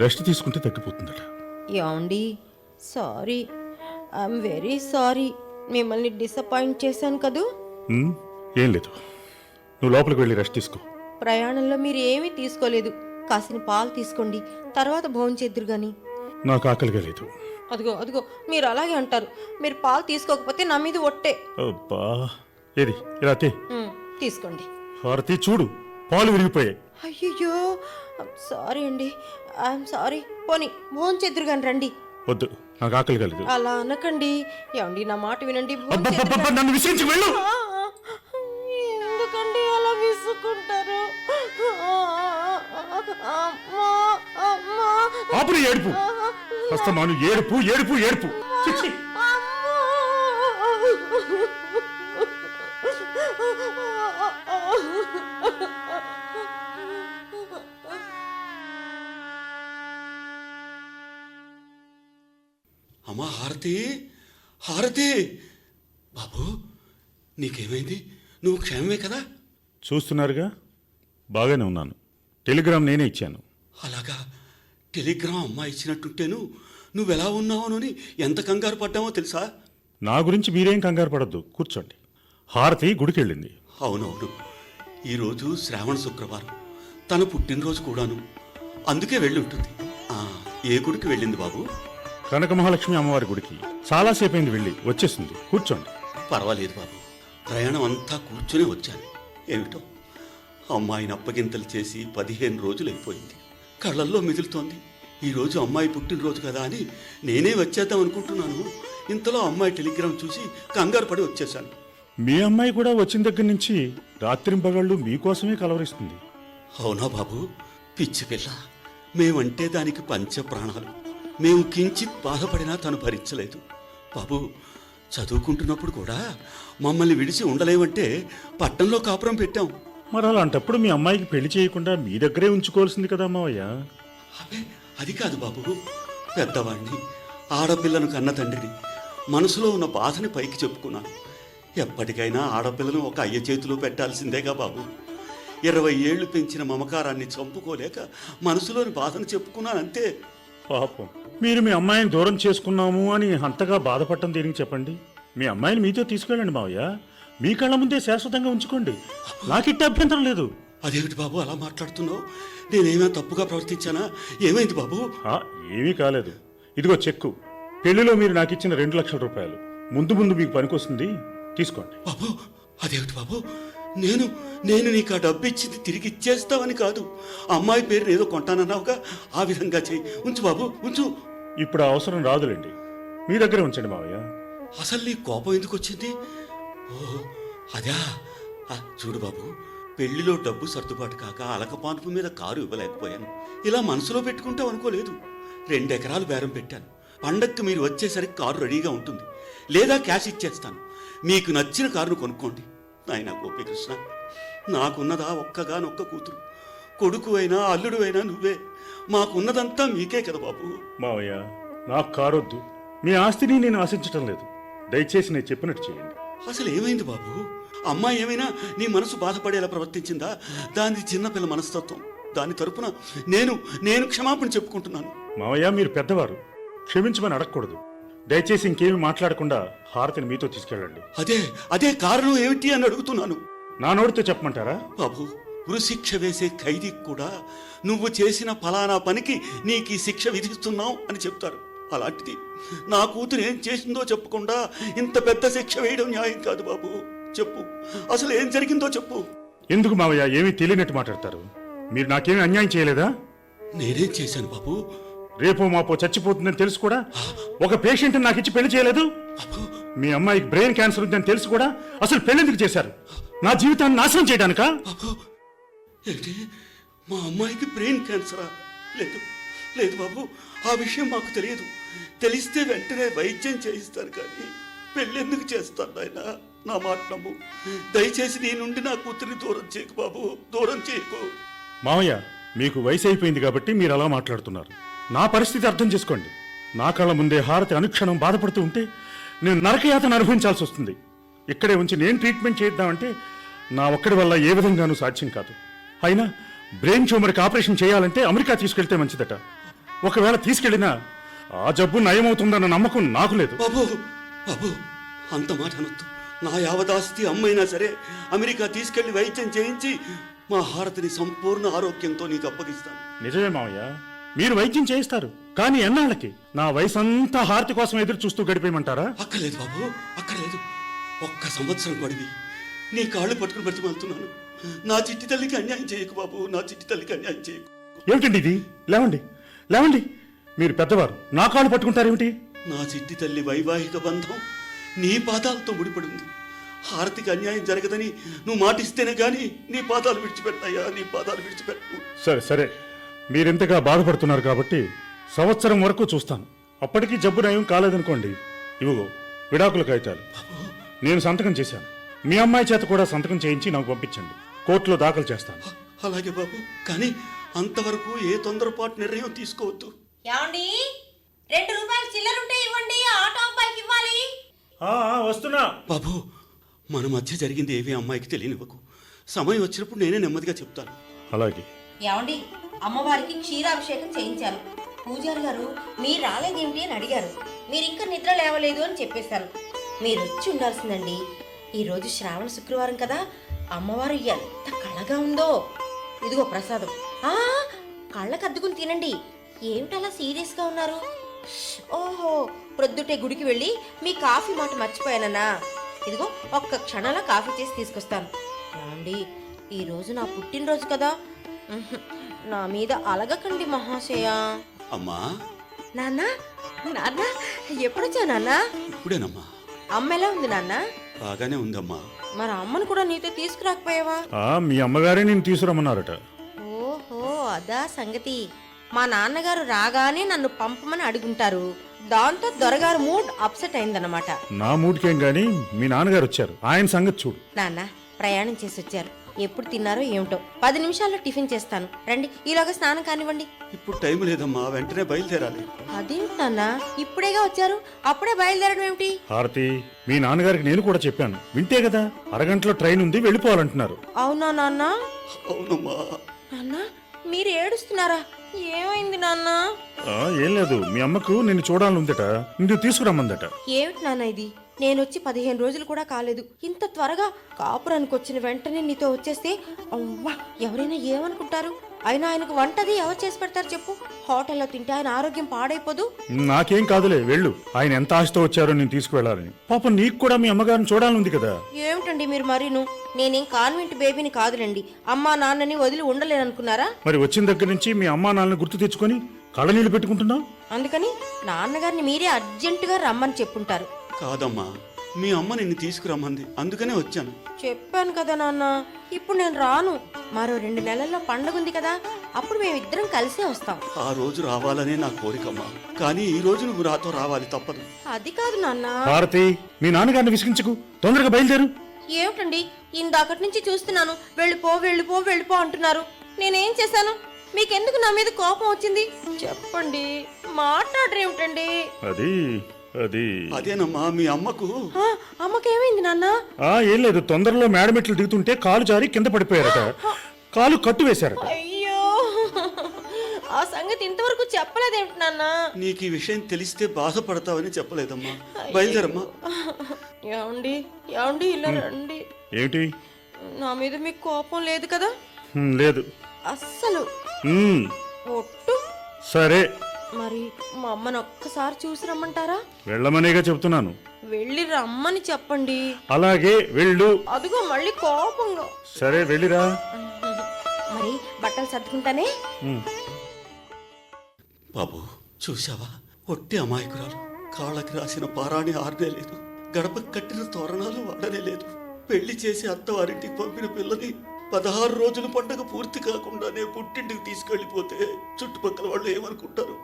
రెస్ట్ తీసుకుంటే తగ్గిపోతుందట. ఏమండి, సారీ, ఐఎమ్ వెరీ సారీ. మిమ్మల్ని డిసప్పాయింట్ చేశాను కదూ. ఏం లేదు, నువ్వు లోపలికి వెళ్ళి రెస్ట్ తీసుకో. ప్రయాణంలో మీరు ఏమీ తీసుకోలేదు. కాసిన పాలు తీసుకోండి, తర్వాత భోంచేద్దురు గాని. నాకు ఆకలిగా లేదు. అదిగో మీరు అలాగే అంటారు. మీరు పాలు తీసుకోకపోతే నా మీద ఒట్టే. అబ్బా, ఏది ఇలా తీసుకోండి. హారతి, చూడు, పాలు విరిగిపోయాయి. అయ్యో, సారీ అండి, ఐఎమ్ సారీ. పోనీ భోంచేద్దురు గాని రండి. వద్దు, నాకు ఆకలిగా లేదు. అలా అనకండి. ఏమండి, నా మాట వినండి. నన్ను విసిరించి వెళ్ళు. ఎందుకండి అలా విసుకుంటారు? ఆపుని ఏడుపు, హస్తమాను ఏడుపు. చిచ్చి. అమ్మా హారతి, బాబు, నీకేమైంది? నువ్వు క్షేమమే కదా? చూస్తున్నారుగా, బాగానే ఉన్నాను. టెలిగ్రామ్ నేనే ఇచ్చాను. అలాగా? టెలిగ్రామ్ అమ్మా ఇచ్చినట్టుంటేను నువ్వెలా ఉన్నావోనని ఎంత కంగారు పడ్డామో తెలుసా? నా గురించి మీరేం కంగారు పడద్దు, కూర్చోండి. హారతి గుడికెళ్ళింది. అవునవును, ఈరోజు శ్రావణ శుక్రవారం, తన పుట్టినరోజు కూడాను. అందుకే వెళ్ళి ఉంటుంది. ఏ గుడికి వెళ్ళింది బాబు? కనక మహాలక్ష్మి అమ్మవారి గుడికి. చాలాసేపు అయింది వెళ్ళి, వచ్చేసింది. కూర్చోండి. పర్వాలేదు బాబు, ప్రయాణం అంతా కూర్చునే వచ్చాను. ఏమిటో అమ్మాయిని అప్పగింతలు చేసి 15 రోజులు అయిపోయింది. కళ్ళల్లో మిగులుతోంది. ఈరోజు అమ్మాయి పుట్టినరోజు కదా అని నేనే వచ్చేద్దాం అనుకుంటున్నాను. ఇంతలో అమ్మాయి టెలిగ్రామ్ చూసి కంగారు పడి వచ్చేసాను. మీ అమ్మాయి కూడా వచ్చిన దగ్గర నుంచి రాత్రింపగళ్ళు మీకోసమే కలవరిస్తుంది. అవునా బాబు? పిచ్చి పిల్ల, మేమంటే దానికి పంచ ప్రాణాలు. మేము కించిత్ బాధపడినా తను భరించలేదు. బాబు, చదువుకుంటున్నప్పుడు కూడా మమ్మల్ని విడిచి ఉండలేమంటే పట్టణంలో కాపురం పెట్టాం. మరి అలాంటప్పుడు మీ అమ్మాయికి పెళ్లి చేయకుండా మీ దగ్గరే ఉంచుకోవాల్సింది కదా మావయ్య. అబ్బే, అది కాదు బాబు. పెద్దవాణ్ణి, ఆడపిల్లను కన్న తండ్రిని, మనసులో ఉన్న బాధని పైకి చెప్పుకున్నాను. ఎప్పటికైనా ఆడపిల్లను ఒక అయ్య చేతిలో పెట్టాల్సిందేగా బాబు. 20 ఏళ్లు పెంచిన మమకారాన్ని చంపుకోలేక మనసులోని బాధను చెప్పుకున్నాను, అంతే. పాపం, మీరు మీ అమ్మాయిని దూరం చేసుకున్నాము అని అంతగా బాధపడటం దేనికి చెప్పండి. మీ అమ్మాయిని మీతో తీసుకెళ్ళండి మావయ్య. మీ కళ్ళ ముందే శాశ్వతంగా ఉంచుకోండి. నాకిట్ట అభ్యంతరం లేదు. అదేమిటి బాబు అలా మాట్లాడుతున్నావు? నేనేమైనా తప్పుగా ప్రవర్తించానా? ఏమైంది బాబు? ఏమీ కాలేదు. ఇదిగో చెక్కు. పెళ్లిలో మీరు నాకు ఇచ్చిన 2 లక్షల రూపాయలు. ముందు మీకు పనికొస్తుంది, తీసుకోండి. బాబు, అదేమిటి బాబు? నేను నీకు ఆ డబ్బు ఇచ్చింది తిరిగి ఇచ్చేస్తావని కాదు. అమ్మాయి పేరు ఏదో కొంటానన్నావుగా, ఆ విధంగా చెయ్యి. ఉంచు బాబు, ఉంచు. ఇప్పుడు ఆ అవసరం రాదులేండి, మీ దగ్గరే ఉంచండి మావయ్య. అసలు నీ కోపం ఎందుకు వచ్చింది? ఓ అదా, చూడు బాబు, పెళ్లిలో డబ్బు సర్దుబాటు కాక అలకపాన్పు మీద కారు ఇవ్వలేకపోయాను. ఇలా మనసులో పెట్టుకుంటావు అనుకోలేదు. 2 ఎకరాలు బేరం పెట్టాను. పండక్కి మీరు వచ్చేసరికి కారు రెడీగా ఉంటుంది, లేదా క్యాష్ ఇచ్చేస్తాను. మీకు నచ్చిన కారును కొనుక్కోండి. నాయనా గోపీకృష్ణ, నాకున్నదా ఒక్కగానొక్క కూతురు. కొడుకు అయినా అల్లుడు అయినా నువ్వే. మాకున్నదంతా మీకే కదా బాబు. మావయ్య, నాకు కారొద్దు. మీ ఆస్తిని నేను ఆశించటం లేదు. దయచేసి నేను చెప్పినట్టు చేయండి. అసలు ఏమైంది బాబు? అమ్మాయి ఏమైనా నీ మనసు బాధపడేలా ప్రవర్తించిందా? దాని చిన్నపిల్ల మనస్తత్వం. దాని తరపున నేను క్షమాపణ చెప్పుకుంటున్నాను. మావయ్య, మీరు పెద్దవారు. క్షమించమని అడగకూడదు. దయచేసి ఇంకేమీ మాట్లాడకుండా హారతిని మీతో తీసుకెళ్ళండి. అదే కారణం ఏమిటి అని అడుగుతున్నాను. నా నోటితో చెప్పమంటారా? బాబు, ఉరిశిక్ష వేసే ఖైదీకి కూడా నువ్వు చేసిన ఫలానా పనికి నీకు ఈ శిక్ష విధిస్తున్నావు అని చెప్తారు. అలాంటిది నా కూతురు ఏం చేసిందో చెప్పకుండా ఇంత పెద్ద శిక్ష వేయడం న్యాయం కాదు బాబు. చెప్పు, అసలు ఏం జరిగిందో చెప్పు. ఎందుకు మావయ్య ఏమీ తెలియనట్టు మాట్లాడతారు? మీరు నాకేమీ అన్యాయం చేయలేదా? నేనేం చేశాను బాబు? రేపో మాపో చచ్చిపోతుందని తెలుసు కూడా ఒక పేషెంట్ నాకు ఇచ్చి పెళ్లి చేయలేదు. మీ అమ్మాయికి బ్రెయిన్ క్యాన్సర్ ఉందని తెలుసు కూడా అసలు పెళ్లి చేశారు? నా జీవితాన్ని నాశనం చేయడానికా? బాబు, ఏంటి మా అమ్మాయికి బ్రెయిన్ క్యాన్సరా? లేదు లేదు బాబు, ఆ విషయం మాకు తెలియదు. తెలిస్తే వెంటనే వైద్యం చేయిస్తాను, కానీ పెళ్ళెందుకు చేస్తాను నాయనా? నా మాట నమ్ము. దయచేసి నీ నుండి నా కూతురిని దూరం చేయకు బాబు, దూరం చేయకు. మావయ్య, మీకు వయసు అయిపోయింది కాబట్టి మీరు అలా మాట్లాడుతున్నారు. నా పరిస్థితి అర్థం చేసుకోండి. నా కళ్ళ ముందే హారతి అనుక్షణం బాధపడుతూ ఉంటే నేను నరకయాతన అనుభవించాల్సి వస్తుంది. ఇక్కడే ఉంచి నేను ట్రీట్మెంట్ చేద్దామంటే నా ఒక్కడి వల్ల ఏ విధంగానూ సాధ్యం కాదు. అయినా బ్రెయిన్ ట్యూమర్కి ఆపరేషన్ చేయాలంటే అమెరికా తీసుకెళ్తే మంచిదట. ఒకవేళ తీసుకెళ్ళినా ఆ జబ్బు నయమవుతుందన్న నమ్మకం నాకు లేదు. బాబు బాబు, అంత మాట అనొద్దు. నా యావదాస్తి అమ్మైనా సరే అమెరికా తీసుకెళ్లి వైద్యం చేయించి మా హారతిని సంపూర్ణ ఆరోగ్యంతో నీకు అప్పగిస్తాను. నిజమే మావయ్య, మీరు వైద్యం చేయిస్తారు, కానీ ఎన్నాళ్ళకి? నా వయసంతా హారతి కోసం ఎదురు చూస్తూ గడిపేయమంటారా? అక్కర్లేదు బాబు, అక్కర్లేదు. 1 సంవత్సరం గడివి నీ కాళ్ళు పట్టుకుని బ్రతిమాలుతున్నాను. నా చిట్టి తల్లికి అన్యాయం చేయకు బాబు, నా చిట్టి తల్లికి అన్యాయం చేయకు. ఏమిటండి ఇది? లేవండి లేవండి, మీరు పెద్దవారు, నా కాళ్ళు పట్టుకుంటారేమిటి? నా చిట్టి తల్లి వైవాహిక బంధం నీ పాదాలతో ముడిపడింది. హారతికి అన్యాయం జరగదని నువ్వు మాటిస్తేనే గాని నీ పాదాలు విడిచిపెట్టాయా, నీ పాదాలు విడిచిపెట్టు. సరే సరే, మీరింతగా బాధపడుతున్నారు కాబట్టి సంవత్సరం వరకు చూస్తాను. అప్పటికీ జబ్బు నయం కాలేదనుకోండి, ఇవిగో విడాకుల కాగితాలు. నేను సంతకం చేశాను. మీ అమ్మాయి చేత కూడా సంతకం చేయించి నాకు పంపించండి. కోర్టులో దాఖలు చేస్తాను. అలాగే బాబు, కానీ అంతవరకు ఏ తొందరపాటు నిర్ణయం తీసుకోవద్దు. ఏమండి, 2 రూపాయలు చిల్లరుంటే ఇవ్వండి, ఆటో అబ్బాయికి ఇవ్వాలి. వస్తున్నా. బాబు, మన మధ్య జరిగింది ఏవి అమ్మాయికి తెలియనివ్వకు. సమయం వచ్చినప్పుడు నేనే నెమ్మదిగా చెప్తాను. అలాగే. ఏమండి, అమ్మవారికి క్షీరాభిషేకం చేయించాను. పూజారి గారు మీరు రాలేదేమిటి అని అడిగారు. మీరు ఇంకా నిద్ర లేవలేదు అని చెప్పేశాను. మీరు వచ్చి ఉండాల్సిందండి. ఈరోజు శ్రావణ శుక్రవారం కదా, అమ్మవారు ఎంత కళగా ఉందో. ఇదిగో ప్రసాదం. కళ్ళకు అద్దుకుని తినండి. ఏమిటలా సీరియస్గా ఉన్నారు? ఓహో, ప్రొద్దుటే గుడికి వెళ్ళి మీ కాఫీ మాట మర్చిపోయానన్నా. ఇదిగో ఒక్క క్షణంలో కాఫీ చేసి తీసుకొస్తాను. ఏమండి, ఈరోజు నా పుట్టినరోజు కదా, నా మీద అలగకండి మహాశయ. అమ్మా. నాన్న, నాన్న ఎప్పుడొచ్చా నాన్న? ఇప్పుడేనమ్మా. అమ్మ ఎలా ఉంది నాన్న? బాగానే ఉందమ్మా. మరి అమ్మను కూడా నీతో తీసుకురాకపోయావా? మీ అమ్మగారే నేను తీసుకురమ్మన్నారట. ఓహో, అదా సంగతి. మా నాన్నగారు రాగానే నన్ను పంపమని అడుగుంటారు. దాంతో దొరగారు మూడ్ అప్సెట్ అయిందన్నమాట. నా మూడ్కేం గాని మీ నాన్నగారు వచ్చారు, ఆయన సంగతి చూడు. నాన్న ప్రయాణం చేసి వచ్చారు. ఎప్పుడు తిన్నారో ఏమిటో. 10 నిమిషాల్లో టిఫిన్ చేస్తాను, రండి. ఈలోగా స్నానం కానివ్వండి. ఇప్పుడు టైం లేదమ్మా, వెంటనే బయలుదేరాలి. అదేమిటి నాన్న, ఇప్పుడేగా వచ్చారు, అప్పుడే బయలుదేరడం ఏమిటి? హారతి, మీ నాన్నగారికి నేను కూడా చెప్పాను, వింటే కదా. అరగంటలో ట్రైన్ ఉంది, వెళ్ళిపోవాలంటున్నారు. అవునా నాన్న? అవునమ్మా. నాన్న, మీరు ఏడుస్తున్నారా? ఏమైంది నాన్న? ఏం లేదు, మీ అమ్మకు నిన్ను చూడాలనుందట, నిన్ను తీసుకురమ్మందట. ఏమిటి నాన్న ఇది? నేను వచ్చి 15 రోజులు కూడా కాలేదు. ఇంత త్వరగా కాపురానికి వచ్చిన వెంటనే నీతో వచ్చేస్తే అవ్వా ఎవరైనా ఏమనుకుంటారు? అయినా ఆయనకు వంటది ఎవరు చేసి పెడతారు చెప్పు? హోటల్లో తింటే ఆయన ఆరోగ్యం పాడైపోదు. నాకేం కాదులే, వెళ్ళు. ఆయన ఎంత ఆశతో వచ్చారో నేను తీసుకువెళ్ళాలని. పాపం నీకు కూడా మీ అమ్మగారిని చూడాలనుంది కదా. ఏమిటండి మీరు మరీను? నేనేం కాన్వెంట్ బేబీని కాదులండి. అమ్మా నాన్నని వదిలి ఉండలేననుకున్నారా? మరి వచ్చిన దగ్గర నుంచి మీ అమ్మా నాన్నని గుర్తు తెచ్చుకొని కళ్ళనీళ్ళు పెట్టుకుంటున్నావు. అందుకని నాన్నగారిని మీరే అర్జెంటుగా రమ్మని చెప్పుంటారు. కాదమ్మా, మీ అమ్మ నిన్ను తీసుకురమ్మంది, అందుకనే వచ్చాను. చెప్పాను కదా నాన్న, ఇప్పుడు నేను రాను. మరో 2 నెలల్లో పండగ ఉంది కదా, అప్పుడు మేమిద్దరం కలిసే వస్తాం. ఆ రోజు రావాలనే నా కోరికమ్మా, కానీ ఈ రోజు నువ్వు నాతో రావాలి, తప్పదు. అది కాదు నాన్న. భారతి, మీ నాన్నగారిని విసిగించుకు, తొందరగా బయలుదేరు. ఏమిటండి, ఇందాకటి నుంచి చూస్తున్నాను, వెళ్ళిపో వెళ్ళిపో వెళ్ళిపో అంటున్నారు. నేనేం చేశాను? మీకెందుకు నా మీద కోపం వచ్చింది? చెప్పండి, మాట్లాడరేమిటండి? అదేనమ్మా, మీ అమ్మకు. అమ్మకేమైంది నాన్న? ఏం లేదు, తొందరలో మేడమెట్లు దిగుతుంటే కాలు జారి కింద పడిపోయారట. కాలు కట్టు వేశారట. అయ్యో, ఆ సంగతి ఇంతవరకు చెప్పలేదేమిటి నాన్న? నీకు ఈ విషయం తెలిస్తే బాధపడతావని చెప్పలేదమ్మా. బయలుదేరమ్మా. ఏమండి ఏమండి ఇలా రండి. ఏమిటి? నా మీద మీకు కోపం లేదు కదా? లేదు. అస్సలు ఉమ్, ఒట్టు. సరే మరి మా అమ్మని ఒక్కసారి చూసి రమ్మంటారా? వెళ్ళమనేగా చెప్తున్నాను. వెళ్ళి రమ్మని చెప్పండి. అలాగే వెళ్ళు. అదిగో మళ్ళీ కోపంగా. సరే వెళ్ళిరా. మరి బట్టలు సర్దుకుంటానే. ఉమ్. బాబు చూసావా, ఒట్టి అమాయకురాలు. కాళ్ళకి రాసిన పారాణి ఆరనే లేదు, గడప కట్టిన తోరణాలు వాడనే లేదు. పెళ్లి చేసి అత్తవారింటికి పంపిన పిల్లని 16 రోజుల పండగ పూర్తి కాకుండానే పుట్టింటికి తీసుకెళ్లిపోతే చుట్టుపక్కల వాళ్ళు ఏమనుకుంటారు?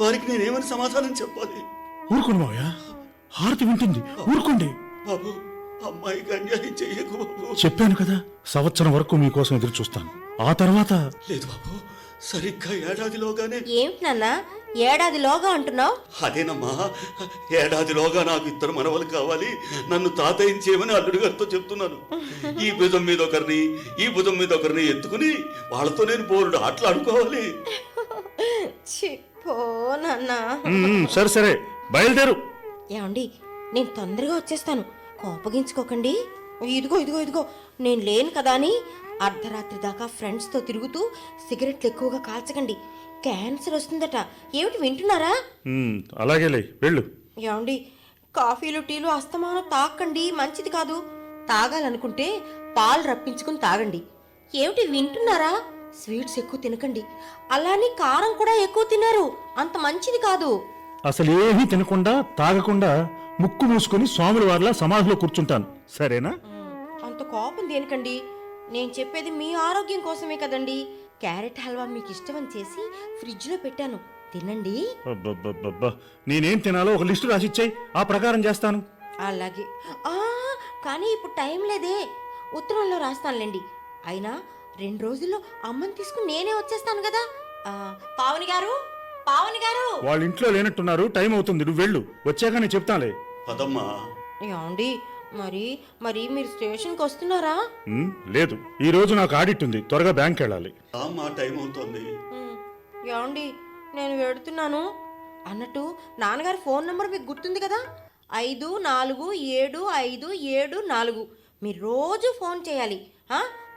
వారికి నేనేమని సమాధానం చెప్పాలి? ఊరుకోండి మావయ్య, హారతి వింటుంది, ఊరుకోండి. బాబు, అమ్మాయికి అన్యాయం చెయ్యకు బాబు. చెప్పాను కదా, సంవత్సరం వరకు మీకోసం ఎదురు చూస్తాను. ఆ తర్వాత లేదు బాబు, సరిగ్గా ఏడాదిలోగానే. ఏమిటి నాన్న ఏడాదిలోగా అంటున్నావు? అదేనమ్మా, ఏడాదిలోగా నాకు 2 మనవలు కావాలి. నన్ను తాతయ్యం చేయమని అల్లుడి గారితో చెప్తున్నాను. ఈ భుజం మీద ఒకరిని, ఈ భుజం మీద ఒకరిని ఎత్తుకుని వాళ్ళతో నేను బోర్డు ఆటలు ఆడుకోవాలి. చెప్పో నాన్న. సరే సరే బయలుదేరు. ఏమండి, నేను తొందరగా వచ్చేస్తాను, కోపగించుకోకండి. ఇదిగో ఇదిగో ఇదిగో, నేను లేను కదా అని అర్ధరాత్రి దాకా ఫ్రెండ్స్తో తిరుగుతూ సిగరెట్లు ఎక్కువగా కాల్చకండి, క్యాన్సర్ వస్తుందట. ఏమిటి వింటున్నారా? అలాగేలే వెళ్ళు. ఏమండి, కాఫీలు టీలు అస్తమానం తాకండి, మంచిది కాదు. తాగాలనుకుంటే పాలు రప్పించుకుని తాగండి. ఏమిటి వింటున్నారా? స్వీట్స్ ఎక్కువ తినకండి, అలానే కారం కూడా ఎక్కువ తిన్నారు, అంత మంచిది కాదు. అసలు ఏమీ తినకుండా తాగకుండా ముక్కు మూసుకొని స్వాముల వారిలా సమాధిలో కూర్చుంటాను, సరేనా? అంత కోపం దేనికండి? నేను చెప్పేది మీ ఆరోగ్యం కోసమే కదండి. క్యారెట్ హల్వా మీకు ఇష్టమని చేసి ఫ్రిడ్జ్లో పెట్టాను, తినండి. అబ్బబ్బబ్బబ్బా, నేనేం తినాలో ఒక లిస్టు రాసిచ్చాయి, ఆ ప్రకారం చేస్తాను. అలాగే. కానీ ఇప్పుడు టైం లేదే, ఉత్తరంలో రాస్తానులేండి. అయినా 2 రోజుల్లో అమ్మని తీసుకుని నేనే వచ్చేస్తాను కదా. పావని గారు, పావని గారు. వాళ్ళ ఇంట్లో లేనట్టున్నారు, టైం అవుతుంది, నువ్వు వెళ్ళు, వచ్చాక నేను చెప్తానులే. పదమ్మా. ఏమండి, మరి మరి మీరు స్టేషన్కి వస్తున్నారా? లేదు, ఈ రోజు నాకు ఆడిట్ ఉంది, త్వరగా బ్యాంక్ వెళ్ళాలి. మా టైం అవుతుంది. ఏమండి, నేను వెడుతున్నాను. అన్నట్టు నాన్నగారి ఫోన్ నంబర్ మీకు గుర్తుంది కదా, 547574. మీరు రోజు ఫోన్ చేయాలి.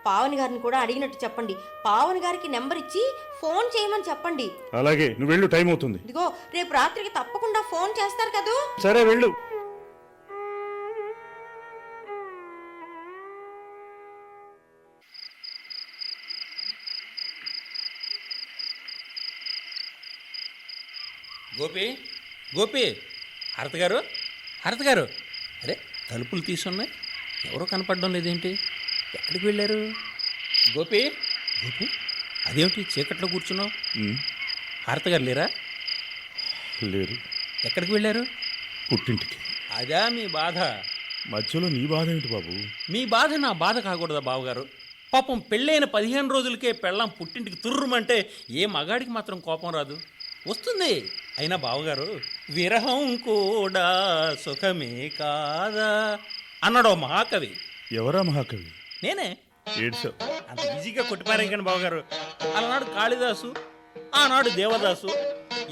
పావని గారిని కూడా అడిగినట్టు చెప్పండి. పావని గారికి నెంబర్ ఇచ్చి ఫోన్ చేయమని చెప్పండి. అలాగే, నువ్వు వెళ్ళు, టైం అవుతుంది. ఇదిగో రేపు రాత్రికి తప్పకుండా ఫోన్ చేస్తారు కదూ? సరే వెళ్ళు. గోపి, గోపి, హరత గారు, హరత గారు. అరే, తలుపులు తీసున్నాయి, ఎవరో కనపడడం లేదేంటి? ఎక్కడికి వెళ్ళారు? గోపి, గోపి, అదేమిటి చీకట్లో కూర్చున్నావు? హరత గారు లేరా? లేరు. ఎక్కడికి వెళ్ళారు? పుట్టింటికి. అదా మీ బాధ? మధ్యలో నీ బాధ ఏమిటి బాబు? మీ బాధ నా బాధ కాకూడదా బావగారు? పాపం పెళ్ళైన 15 రోజులకే పెళ్ళాం పుట్టింటికి తుర్రుమంటే ఏ మగాడికి మాత్రం కోపం రాదు? వస్తుంది. అయినా బావగారు, విరహం కూడా సుఖమే కాదా అన్నాడు మహాకవి. ఎవరా మహాకవి? నేనే. ఏడ్చావు. అంత ఈజీగా కొట్టిపారేంకండి బావగారు. అలనాడు కాళిదాసు, ఆనాడు దేవదాసు,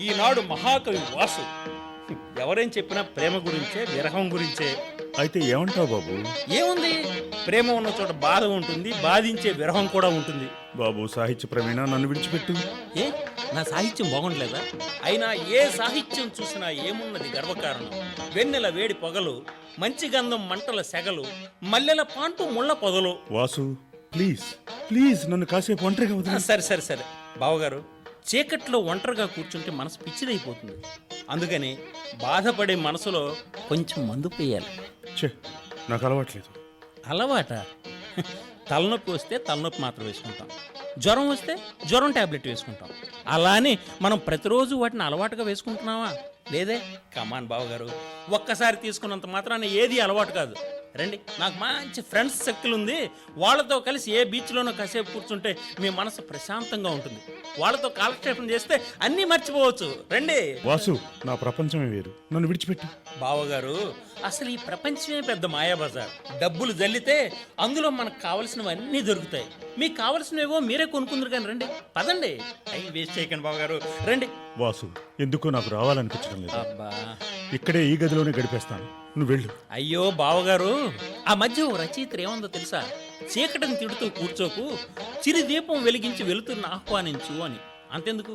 ఈనాడు మహాకవి వాసు. ఎవరేం చెప్పినా ప్రేమ గురించే, విరహం గురించే. అయితే ఏమంటావు బాబు? ఏముంది, ప్రేమ ఉన్న చోట బాధ ఉంటుంది, బాధించే విరహం కూడా ఉంటుంది. బాబు సాహిత్య ప్రవీణ, నన్ను విడిచిపెట్టు. ఏ, నా సాహిత్యం బాగుండలేదా? అయినా ఏ సాహిత్యం చూసినా ఏమున్నది గర్వకారణం? వెన్నెల వేడి పొగలు, మంచి గంధం మంటల సెగలు, మల్లెల పాంటు ముళ్ళ పొదలు. వాసు ప్లీజ్ ప్లీజ్, నన్ను కాసేపు ఒంటరిగా వదిలే. సరే సరే సరే బావగారు, చీకట్లో ఒంటరిగా కూర్చుంటే మనసు పిచ్చిదైపోతుంది. అందుకని బాధపడే మనసులో కొంచెం మందు పోయాలి. ఛే, నాకు అలవాట్లేదు. అలవాట? తలనొప్పి వస్తే తలనొప్పి మాత్రం వేసుకుంటాం, జ్వరం వస్తే జ్వరం ట్యాబ్లెట్ వేసుకుంటాం. అలా అని మనం ప్రతిరోజు వాటిని అలవాటుగా వేసుకుంటున్నావా? లేదే. కమాన్ బావగారు, ఒక్కసారి తీసుకున్నంత మాత్రాన ఏది అలవాటు కాదు. రండి, నాకు మంచి ఫ్రెండ్స్ సర్కిల్ ఉంది. వాళ్ళతో కలిసి ఏ బీచ్లోనో కాసేపు కూర్చుంటే మీ మనసు ప్రశాంతంగా ఉంటుంది. వాళ్ళతో కాలక్షేపం చేస్తే అన్నీ మర్చిపోవచ్చు. రండి. వాసు, నా ప్రపంచమే వేరు, నన్ను విడిచిపెట్టు. బావగారు, అసలు ఈ ప్రపంచమే పెద్ద మాయాబజార్. డబ్బులు జల్లితే అందులో మనకు కావలసినవన్నీ దొరుకుతాయి. మీకు కావలసినవేవో మీరే కొనుక్కుందరు కానీ రండి, పదండి. టైం వేస్ట్ చేయకండి బావగారు, రండి. వాసు, ఎందుకో నాకు రావాలనిపించడం లేదు. అబ్బా, ఇక్కడే ఈ గదిలోనే గడిపేస్తాను, నువ్వు వెళ్ళు. అయ్యో బావగారు, ఆ మధ్య ఓ రచయిత ఏముందో తెలుసా? చీకటిని తిడుతూ కూర్చోకు, చిరి దీపం వెలిగించి వెలుతున్న ఆహ్వానించు అని. అంతెందుకు,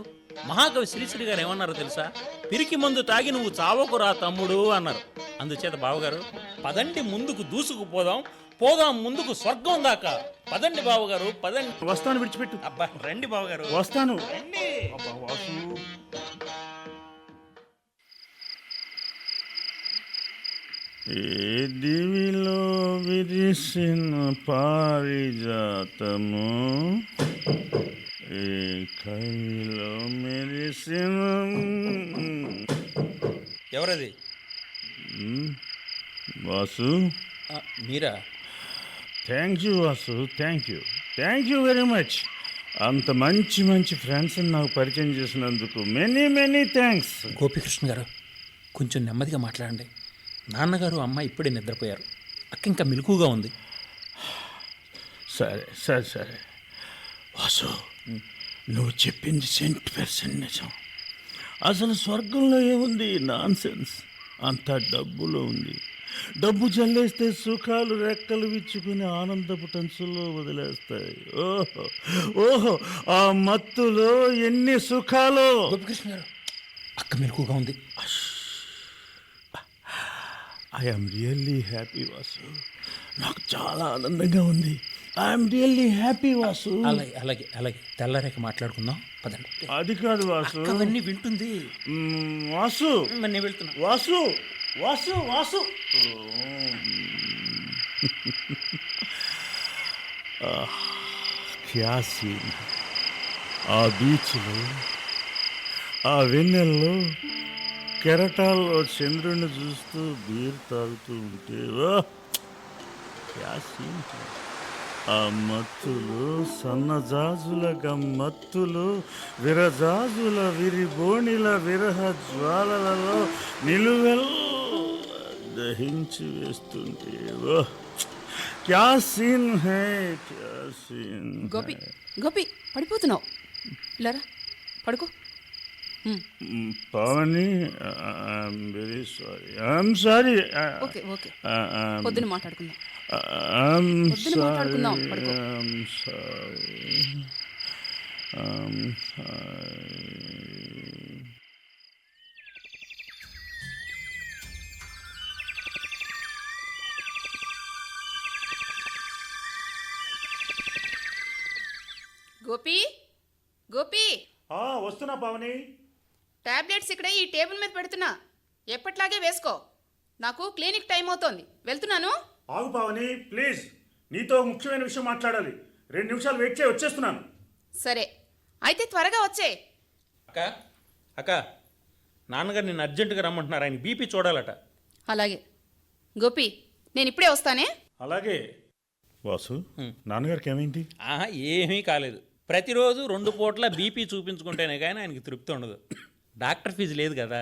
మహాకవి శ్రీశ్రీ గారు ఏమన్నారో తెలుసా? పిరికి మందు తాగి నువ్వు చావకురా తమ్ముడు అన్నారు. అందుచేత బావగారు, పదండి ముందుకు దూసుకుపోదాం, పోదాం ముందుకు స్వర్గం దాకా. పదండి బావగారు, పదండి. వస్తాను, విడిచిపెట్టు. అబ్బా రండి బావగారు, వస్తాను. రండి. అబ్బా, వాసు. ఏ దివిలో విరిసిన పారిజాతము, ఏ కవిలో మెరిసిన. ఎవరది? వాసు, మీరా? Thank you Vasu, thank you very much. అంత మంచి మంచి ఫ్రెండ్స్ని నాకు పరిచయం చేసినందుకు మెనీ థ్యాంక్స్. గోపికృష్ణ గారు, కొంచెం నెమ్మదిగా మాట్లాడండి. నాన్నగారు అమ్మ ఇప్పుడే నిద్రపోయారు. అక్క ఇంకా మెలకుగా ఉంది. సరే వాసు, నువ్వు చెప్పింది 100% నిజం. అసలు స్వర్గంలో ఏముంది? Non sense. అంతా డబ్బులో ఉంది. డబ్బు జల్లేస్తే సుఖాలు రెక్కలు విచ్చుకుని ఆనందపు టంచుల్లో వదిలేస్తాయి. ఓహో, ఆ మత్తులో ఎన్ని సుఖాలు. గోపికృష్ణ గారు, అక్క మెలకుగా ఉంది. ఐఎమ్ రియల్లీ హ్యాపీ వాసు, నాకు చాలా ఆనందంగా ఉంది. I'm really happy Vasu. అలాగే తెల్లరేక మాట్లాడుకుందాం, పదండి. అది కాదు వాసు, అవన్నీ వింటుంది. వాసు, మరి నేను వెళ్తున్నా. వాసు. క్యా సీన్. ఆ బీచ్లో, ఆ వెన్నెల్లో, కెరటాల్లో చంద్రుడిని చూస్తూ బీర్ తాగుతూ ఉంటే క్యా సీన్. ఆ మత్తులో, సన్నజాజుల గమ్మత్తులో, విరజాజుల విరిబోణిల విరహ జ్వాలలలో నిలువెల్ దహించి వేస్తుంటే క్యా సీన్ హై, క్యా సీన్. గోపి పడిపోతున్నావు, లేరా పడుకో. Pavani, I'm sorry. ఓకే పొద్దున మాట్లాడుకుందాం. I'm మాట్లాడుకుందాం, పడుకో. sorry. గోపి వస్తున్నా పావని. టాబ్లెట్స్ ఇక్కడ ఈ టేబుల్ మీద పెడుతున్నా, ఎప్పట్లాగే వేసుకో. నాకు క్లినిక్ టైం అవుతోంది, వెళ్తున్నాను. ఆగు పావని, ప్లీజ్. నీతో ముఖ్యమైన విషయం మాట్లాడాలి. 2 నిమిషాలు వెయిట్ చేయి, వచ్చేస్తున్నాను. సరే అయితే త్వరగా వచ్చే. అక్క, నాన్నగారు నిన్ను అర్జెంటుగా రమ్మంటున్నారు. ఆయన బీపీ చూడాలట. అలాగే గోపి, నేను ఇప్పుడే వస్తానే. అలాగే. వాసు, నాన్నగారికి ఏమైంది? ఏమీ కాలేదు. ప్రతిరోజు 2 పూట్ల బీపీ చూపించుకుంటేనే కానీ ఆయనకి తృప్తి ఉండదు. డాక్టర్ ఫీజు లేదు కదా.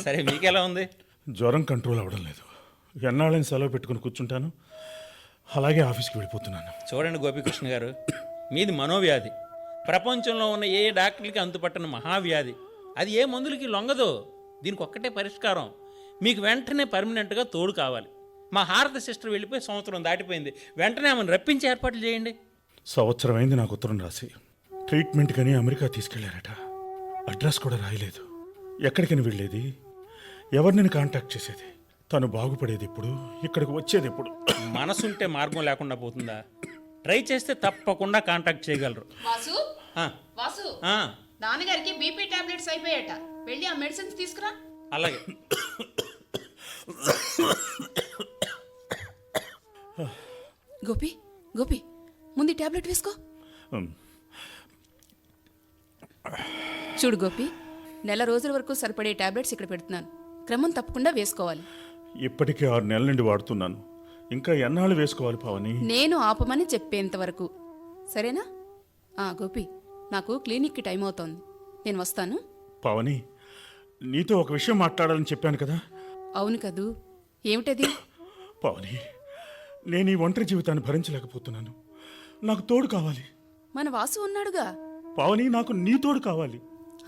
సరే, మీకెలా ఉంది? జ్వరం కంట్రోల్ అవ్వడం లేదు. ఎన్నాళ్ళని సెలవు పెట్టుకుని కూర్చుంటాను. అలాగే ఆఫీస్కి వెళ్ళిపోతున్నాను. చూడండి గోపికృష్ణ గారు, మీది మనోవ్యాధి. ప్రపంచంలో ఉన్న ఏ డాక్టర్లకి అంతుపట్టని మహావ్యాధి. అది ఏ మందులకి లొంగదు. దీనికి ఒక్కటే పరిష్కారం. మీకు వెంటనే పర్మనెంట్గా తోడు కావాలి. మా హారత సిస్టర్ వెళ్ళిపోయి సంవత్సరం దాటిపోయింది. వెంటనే ఆమెను రప్పించి ఏర్పాట్లు చేయండి. సంవత్సరం అయింది నాకు ఉత్తరం రాసి. ట్రీట్మెంట్ కని అమెరికా తీసుకెళ్లారట. అడ్రస్ కూడా రాయలేదు. ఎక్కడికని వెళ్ళేది? ఎవరిని కాంటాక్ట్ చేసేది? తను బాగుపడేది ఎప్పుడు? ఇక్కడికి వచ్చేది ఎప్పుడు? మనసుంటే మార్గం లేకుండా పోతుందా? ట్రై చేస్తే తప్పకుండా కాంటాక్ట్ చేయగలరు. వాసు, నాన్నగారికి బీపీ టాబ్లెట్స్ అయిపోయాట. వెళ్ళి ఆ మెడిసిన్స్ తీసుకురా. అలాగే. గోపి ముందు టాబ్లెట్ వేసుకో. చూడు గోపి, 4 రోజుల వరకు సరిపడే టాబ్లెట్స్ ఇక్కడ పెడుతున్నాను. క్రమం తప్పకుండా వేసుకోవాలి. ఇప్పటికే 6 నెలల నుండి వాడుతున్నాను. ఇంకా ఎన్నాళ్ళు వేసుకోవాలి పావని? నేను ఆపమని చెప్పేంత వరకు. సరేనా? గోపి, నాకు క్లినిక్కి టైం అవుతోంది, నేను వస్తాను. పావని, నీతో ఒక విషయం మాట్లాడాలని చెప్పాను కదా. అవును కదూ, ఏమిటది? పావని, నేను ఈ ఒంటరి జీవితాన్ని భరించలేకపోతున్నాను. నాకు తోడు కావాలి. మన వాసు ఉన్నాడుగా. పావని, నాకు నీ తోడు కావాలి.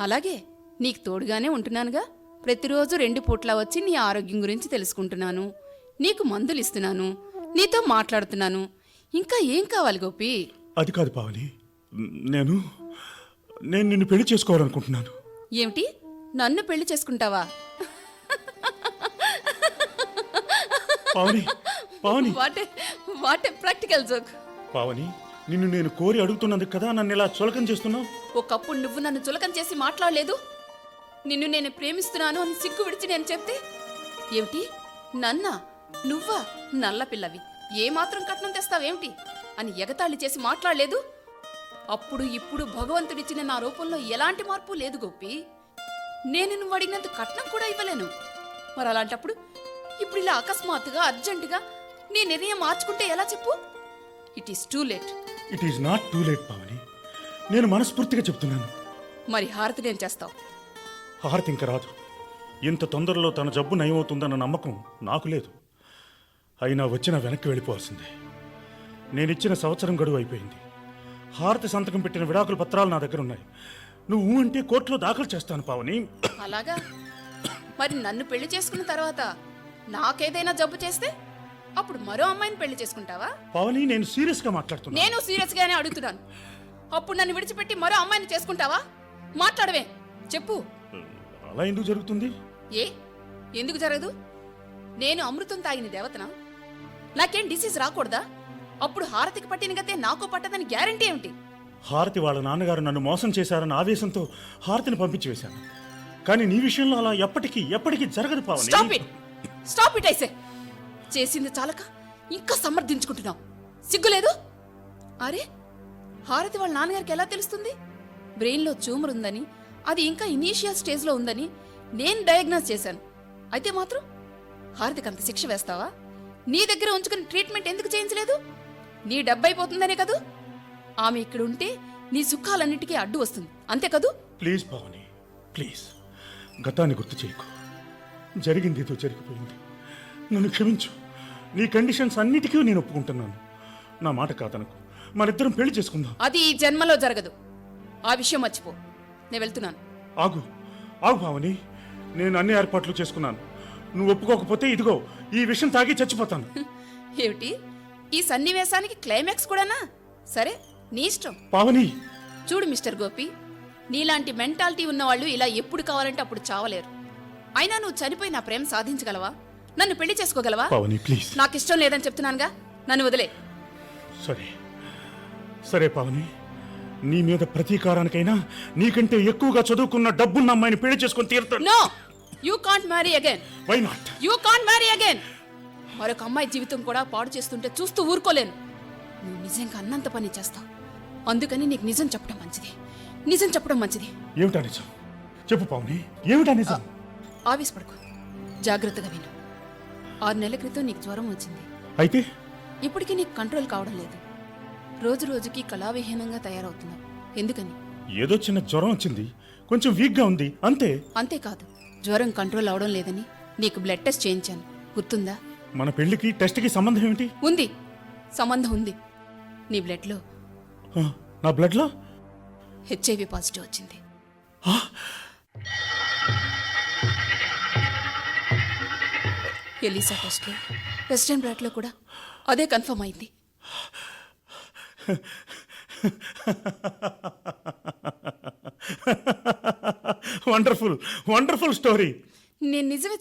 అలాగే, నీకు తోడుగానే ఉంటున్నానుగా. ప్రతిరోజు 2 పూట్లా వచ్చి నీ ఆరోగ్యం గురించి తెలుసుకుంటున్నాను, నీకు మందులు ఇస్తున్నాను, నీతో మాట్లాడుతున్నాను. ఇంకా ఏం కావాలి గోపి? అది కాదు పావని, నేను నిన్ను పెళ్లి చేసుకోవాలనుకుంటున్నాను. ఏమిటి, నన్ను పెళ్లి చేసుకుంటావా? Pavani, Pavani, what practical joke. Pavani, నిన్ను నేను కోరి అడుగుతున్నందుకు కదా నన్ను ఇలా చులకం చేస్తున్నావు. ఒకప్పుడు నువ్వు నన్ను చులకం చేసి మాట్లాడలేదు. నిన్ను నేను ప్రేమిస్తున్నాను అని సిగ్గు విడిచి నేను చెప్తే, ఏమిటి నన్నా, నువ్వా నల్ల పిల్లవి, ఏమాత్రం కట్నం తెస్తావేమిటి అని ఎగతాళి చేసి మాట్లాడలేదు. అప్పుడు ఇప్పుడు భగవంతుడిచ్చిన నా రూపంలో ఎలాంటి మార్పు లేదు గోపి. నేను నువ్వు అడిగినంత కట్నం కూడా ఇవ్వలేను. మరి అలాంటప్పుడు ఇప్పుడు ఇలా అకస్మాత్తుగా అర్జెంటుగా నీ నిర్ణయం మార్చుకుంటే ఎలా చెప్పు? It is too late. It is not too late Pavani, నేను మనస్ఫూర్తిగా చెప్తున్నాను. మరి హారతి నేను చేస్తావు. హారతి ఇంక రాదు. ఇంత తొందరలో తన జబ్బు నయమవుతుందన్న నమ్మకం నాకు లేదు. అయినా వచ్చినా వెనక్కి వెళ్ళిపోవాల్సిందే. నేనిచ్చిన సంవత్సరం గడువు అయిపోయింది. హారతి సంతకం పెట్టిన విడాకుల పత్రాలు నా దగ్గర ఉన్నాయి. నువ్వు అంటే కోర్టులో దాఖలు చేస్తాను పావని. అలాగా? మరి నన్ను పెళ్లి చేసుకున్న తర్వాత నాకేదైనా జబ్బు చేస్తే అప్పుడు మరో అమ్మాయిని పెళ్లి చేసుకుంటావా? పావని, నేను సీరియస్ గా మాట్లాడుతున్నా. నేను సీరియస్ గానే అడుగుతున్నాను. అప్పుడు నన్ను విడిచిపెట్టి మరో అమ్మాయిని చేసుకుంటావా? మాట్లాడవే, చెప్పు. అలా ఎందుకు జరుగుతుంది? ఎందుకు జరగదు? నేను అమృతం తాగిన దేవతనా? నాకేం డిసీజ్ రాకూడదా? అప్పుడు హారతికి పట్టిన గతే నాకు పట్టదని గ్యారంటీ ఏమిటి? హారతి వాళ్ళ నాన్నగారు నన్ను మోసం చేశారన్న ఆవేశంతో హారతిని పంపించి వేశాను. కానీ నీ విషయంలో అలా ఎప్పటికీ జరగదు పావని. Stop it ఐసే. చేసింది చాలక ఇంకా సమర్థించుకుంటున్నావు, సిగ్గులేదు? అరే, హారతి వాళ్ళ నాన్నగారికి ఎలా తెలుస్తుంది? బ్రెయిన్లో ట్యూమర్ ఉందని, అది ఇంకా ఇనీషియల్ స్టేజ్లో ఉందని నేను డయాగ్నోస్ చేశాను. అయితే మాత్రం హారతికి అంత శిక్ష వేస్తావా? నీ దగ్గర ఉంచుకుని ట్రీట్మెంట్ ఎందుకు చేయించలేదు? నీ డబ్బైపోతుందనే కదూ. ఆమె ఇక్కడ ఉంటే నీ సుఖాలన్నిటికీ అడ్డు వస్తుంది, అంతే కదూ? Please Pavani, please. గతాన్ని గుర్తు చేయకు. జరిగింది ఏదో జరిగిపోయింది. నన్ను క్షమించు. నీ కండిషన్స్ అన్నిటికీ నేను ఒప్పుకుంటున్నాను. నా మాట కాదనుకో. మనిద్దరం పెళ్లి చేసుకుందాం. అది ఈ జన్మలో జరగదు. ఆ విషయం మర్చిపో. నేను వెళ్తున్నాను. ఆగు పావని, నేను అన్ని ఏర్పాట్లు చేసుకున్నాను. నువ్వు ఒప్పుకోకపోతే ఇదిగో ఈ విషయం తాగి చచ్చిపోతాను. ఏమిటి, ఈ సన్నివేశానికి క్లైమాక్స్ కూడానా? సరే, నీ ఇష్టం. పావని, చూడు మిస్టర్ గోపి, నీలాంటి మెంటాలిటీ ఉన్నవాళ్ళు ఇలా ఎప్పుడు కావాలంటే అప్పుడు చావలేరు. అయినా నువ్వు చనిపోయి నా ప్రేమ సాధించగలవా? నన్ను పెళ్లి చేసుకోగలవా? పావని ప్లీజ్. నాకు ఇష్టం లేదని చెప్తున్నానుగా, నన్ను వదిలే. సరే పావని, నీ మీద ప్రతీకారానికైనా నీకంటే ఎక్కువగా చదువుకున్న డబ్బున్న అమ్మాయిని పెళ్లి చేసుకొని తీరుతాను. No, you can't marry again. Why not? You can't marry again. మరొక అమ్మాయి జీవితం కూడా పాడు చేస్తుంటే చూస్తూ ఊరుకోలేను. నువ్వు నిజంగా అన్నంత పని చేస్తావు. అందుకని నీకు నిజం చెప్పడం మంచిది. ఏమిటా నిజం? చెప్పు పావని, ఏమిటా నిజం? ఆవేశపడకు, జాగ్రత్తగా విను. 6 నెలల క్రితం నీకు జ్వరం వచ్చింది. అయితే ఇప్పటికీ నీకు కంట్రోల్ కావడం లేదు. రోజు రోజుకి కళావిహీనంగా తయారవుతున్నావు. ఎందుకని? ఏదో చిన్న జ్వరం వచ్చింది, కొంచెం వీక్ గా ఉంది, అంతే. అంతేకాదు, జ్వరం కంట్రోల్ అవడం లేదని నీకు బ్లడ్ టెస్ట్ చేయించాను, గుర్తుందా? మన పెళ్లికి టెస్ట్ కి సంబంధం ఏమిటి? ఉంది, సంబంధం ఉంది. నీ బ్లడ్లో నా బ్లడ్ లో HIV పాజిటివ్ వచ్చింది. ఎలీసా టెస్ట్లో, వెస్టర్న్ బ్లాట్లో కూడా అదే కన్ఫర్మ్ అయింది. Wonderful story. నేను నిజమే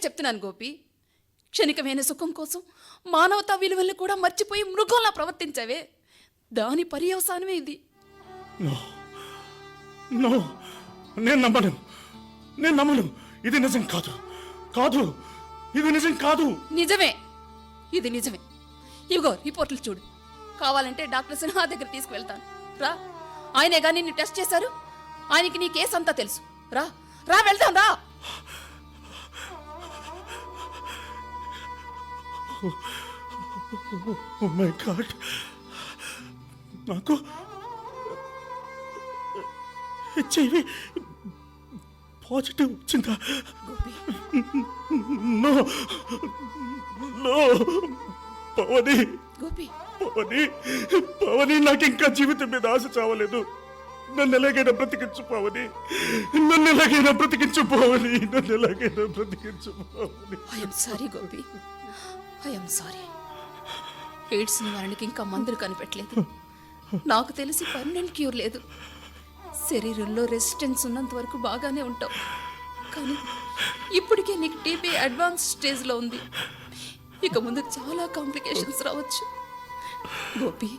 చెప్తున్నాను గోపి. క్షణికమైన సుఖం కోసం మానవతా విలువల్ని కూడా మర్చిపోయి మృగంలా ప్రవర్తించావే, దాని పర్యవసానమే ఇది. నో, నేను నమ్మను. ఇది నిజం కాదు. ఇది నిజం కాదు. నిజమే, ఇది నిజమే. ఇదిగో రిపోర్ట్లు చూడు. కావాలంటే డాక్టర్ సిన్హా దగ్గర తీసుకువెళ్తాను. రా, ఆయనేగా నిన్ను టెస్ట్ చేశారు. ఆయనకి నీ కేసు అంతా తెలుసు. రా వెళ్దాం, రా. ఓ మై గాడ్, నాకు హెచ్ఐవి పాజిటివ్ వచ్చిందా? నో నో పవని, గోపి పవని, పవని, నాకు ఇంకా జీవితం మీద ఆశ చావలేదు. నన్ను ఎలాగైనా బ్రతికించు పవని, నన్ను ఎలాగైనా బ్రతికించు పవని, నన్ను ఎలాగైనా బ్రతికించు Pavani. I'm sorry Gopi, I'm sorry. AIDS నివారణకి ఇంకా మందులు కనిపెట్టలేదు. నాకు తెలిసి పర్మనెంట్ క్యూర్ లేదు. శరీరంలో రెసిస్టెన్స్ ఉన్నంత వరకు బాగానే ఉంటావు, కానీ ఇప్పటికే నీకు టీబీ అడ్వాన్స్ స్టేజ్లో ఉంది. ఇక ముందు చాలా కాంప్లికేషన్స్ రావచ్చు. గోపి,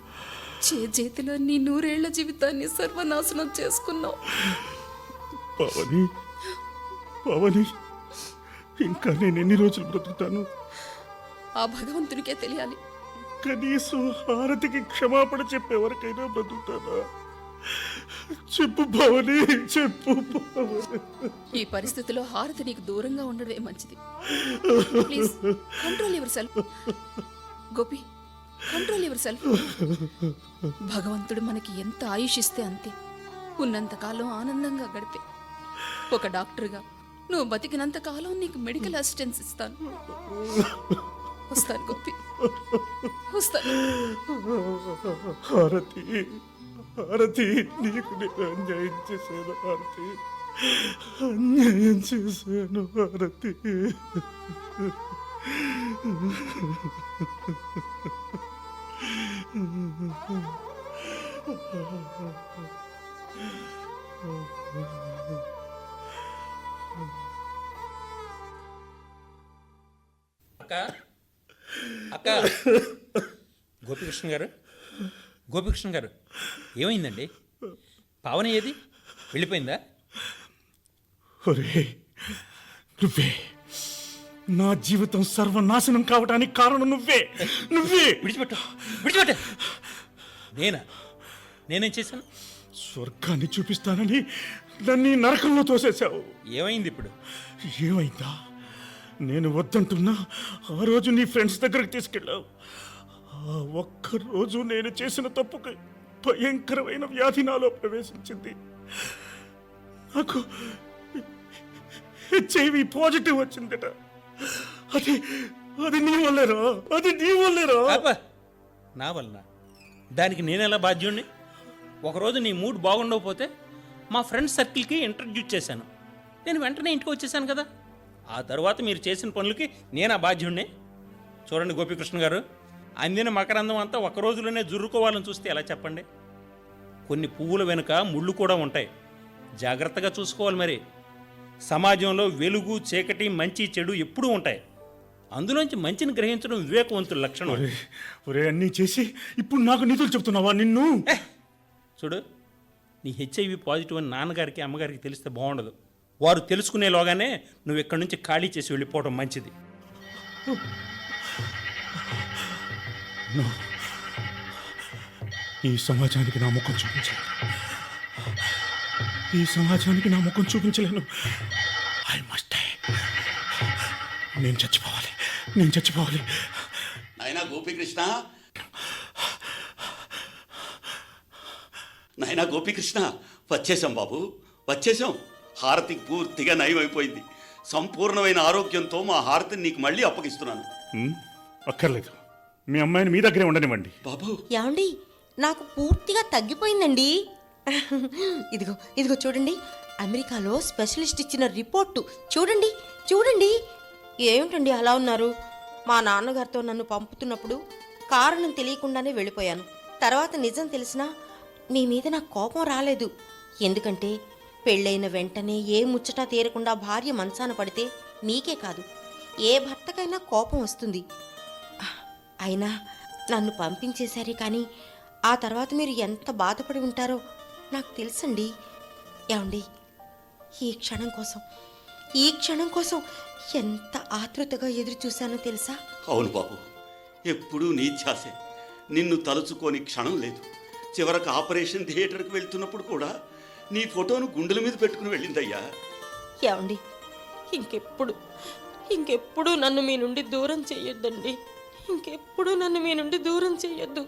చేతిలో నీ 100 ఏళ్ల జీవితాన్ని సర్వనాశనం చేసుకున్నావు. పవని, పవని, ఇంకా నేను ఎన్ని రోజులు బ్రతుకుతాను? ఆ భగవంతునికే తెలియాలి. కనీసం హారతికి క్షమాపణ చెప్పేవరకైనా బ్రతుకుతానా? చెప్పు పవని, చెప్పు పవని. ఈ పరిస్థితిలో హారతి నీకు దూరంగా ఉండడమే మంచిది. Please control your self. Gopi, control your self. భగవంతుడు మనకి ఎంత ఆయుష్ ఇస్తే అంతే. ఉన్నంతకాలం ఆనందంగా గడిపే. ఒక డాక్టర్గా నువ్వు బతికినంత కాలం నీకు మెడికల్ అసిస్టెన్స్ ఇస్తాను. వస్తాను గోపి, వస్తాను. హారతి, హారతి, నీకు నేను అన్యాయం చేశాను హారతి, అన్యాయం చేశాను హారతి. అక్క, అక్క, గోపికృష్ణ గారు, గోపికృష్ణ గారు, ఏమైందండి? పావని ఏది? వెళ్ళిపోయిందా? ఒరే, నువ్వే నా జీవితం సర్వనాశనం కావడానికి కారణం. నువ్వే, నువ్వే. విడిచిపెట్టు, విడిచిపెట్టు. నేనేం చేశాను? స్వర్గాన్ని చూపిస్తానని నన్ను ఈ నరకంలో తోసేశావు. ఏమైంది ఇప్పుడు? ఏమైందా? నేను వద్దంటున్నా ఆ రోజు నీ ఫ్రెండ్స్ దగ్గరికి తీసుకెళ్ళావు. ఆ ఒక్కరోజు నేను చేసిన తప్పుకి భయంకరమైన వ్యాధి నాలో ప్రవేశించింది. నాకు హెచ్ఐవి పాజిటివ్ వచ్చిందట. అది అది నీ వల్లేరా, అది నీ వల్లేరా? పాప, నా వలన? దానికి నేనెలా బాధ్యుణ్ణి? ఒకరోజు నీ మూడ్ బాగుండకపోతే మా ఫ్రెండ్స్ సర్కిల్కి ఇంట్రడ్యూస్ చేశాను. నేను వెంటనే ఇంటికి వచ్చేసాను కదా. ఆ తర్వాత మీరు చేసిన పనులకి నేను ఆ బాధ్యుణ్ణి. చూడండి గోపికృష్ణ గారు, అందిన మకరందం అంతా ఒక రోజులోనే జుర్రుకోవాలని చూస్తే ఎలా చెప్పండి? కొన్ని పువ్వుల వెనుక ముళ్ళు కూడా ఉంటాయి. జాగ్రత్తగా చూసుకోవాలి. మరి సమాజంలో వెలుగు, చీకటి, మంచి, చెడు ఎప్పుడూ ఉంటాయి. అందులోంచి మంచిని గ్రహించడం వివేకవంతుల లక్షణం. ఒరే, అన్నీ చేసి ఇప్పుడు నాకు నిధులు చెప్తున్నావా? నిన్ను చూడు, నీ హెచ్ఐవి పాజిటివ్ అని నాన్నగారికి, అమ్మగారికి తెలిస్తే బాగుండదు. వారు తెలుసుకునేలోగానే నువ్వు ఇక్కడి నుంచి ఖాళీ చేసి వెళ్ళిపోవడం మంచిది. ఈ సమాజానికి నా ముఖం చూపించలేను. ఈ సమాజానికి నా ముఖం చూపించలేను. I must die. నేను చచ్చిపోవాలి, నేను చచ్చిపోవాలి. నాయనా గోపీకృష్ణ, నాయనా గోపీకృష్ణ, వచ్చేసాం బాబు, వచ్చేసాం. హారతికి పూర్తిగా నయం అయిపోయింది. సంపూర్ణమైన ఆరోగ్యంతో మా హారతిని నీకు మళ్ళీ అప్పగిస్తున్నాను. అక్కర్లేదు, మీ అమ్మాయిని మీ దగ్గరే ఉండనివ్వండి. బాబు, ఏమండి, నాకు పూర్తిగా తగ్గిపోయిందండి. ఇదిగో ఇదిగో చూడండి, అమెరికాలో స్పెషలిస్ట్ ఇచ్చిన రిపోర్టు చూడండి, చూడండి. ఏమిటండి అలా ఉన్నారు? మా నాన్నగారితో నన్ను పంపుతున్నప్పుడు కారణం తెలియకుండానే వెళ్ళిపోయాను. తర్వాత నిజం తెలిసినా మీ మీద నాకు కోపం రాలేదు. ఎందుకంటే పెళ్ళైన వెంటనే ఏ ముచ్చటా తీరకుండా భార్య మంచాన పడితే మీకే కాదు, ఏ భర్తకైనా కోపం వస్తుంది. అయినా నన్ను పంపించేశారే కానీ ఆ తర్వాత మీరు ఎంత బాధపడి ఉంటారో నాకు తెలుసండి. ఏమండి, ఈ క్షణం కోసం ఎంత ఆతృతగా ఎదురు చూశానో తెలుసా? అవును బాబు, ఎప్పుడూ నీ ధ్యాసే. నిన్ను తలుచుకోని క్షణం లేదు. చివరకు ఆపరేషన్ థియేటర్కి వెళ్తున్నప్పుడు కూడా నీ ఫోటోను గుండెల మీద పెట్టుకుని వెళ్ళిందయ్యా. ఏమండి, ఇంకెప్పుడు నన్ను మీ నుండి దూరం చెయ్యొద్దండి. ఇంకెప్పుడు నన్ను మీ నుండి దూరం చెయ్యొద్దు.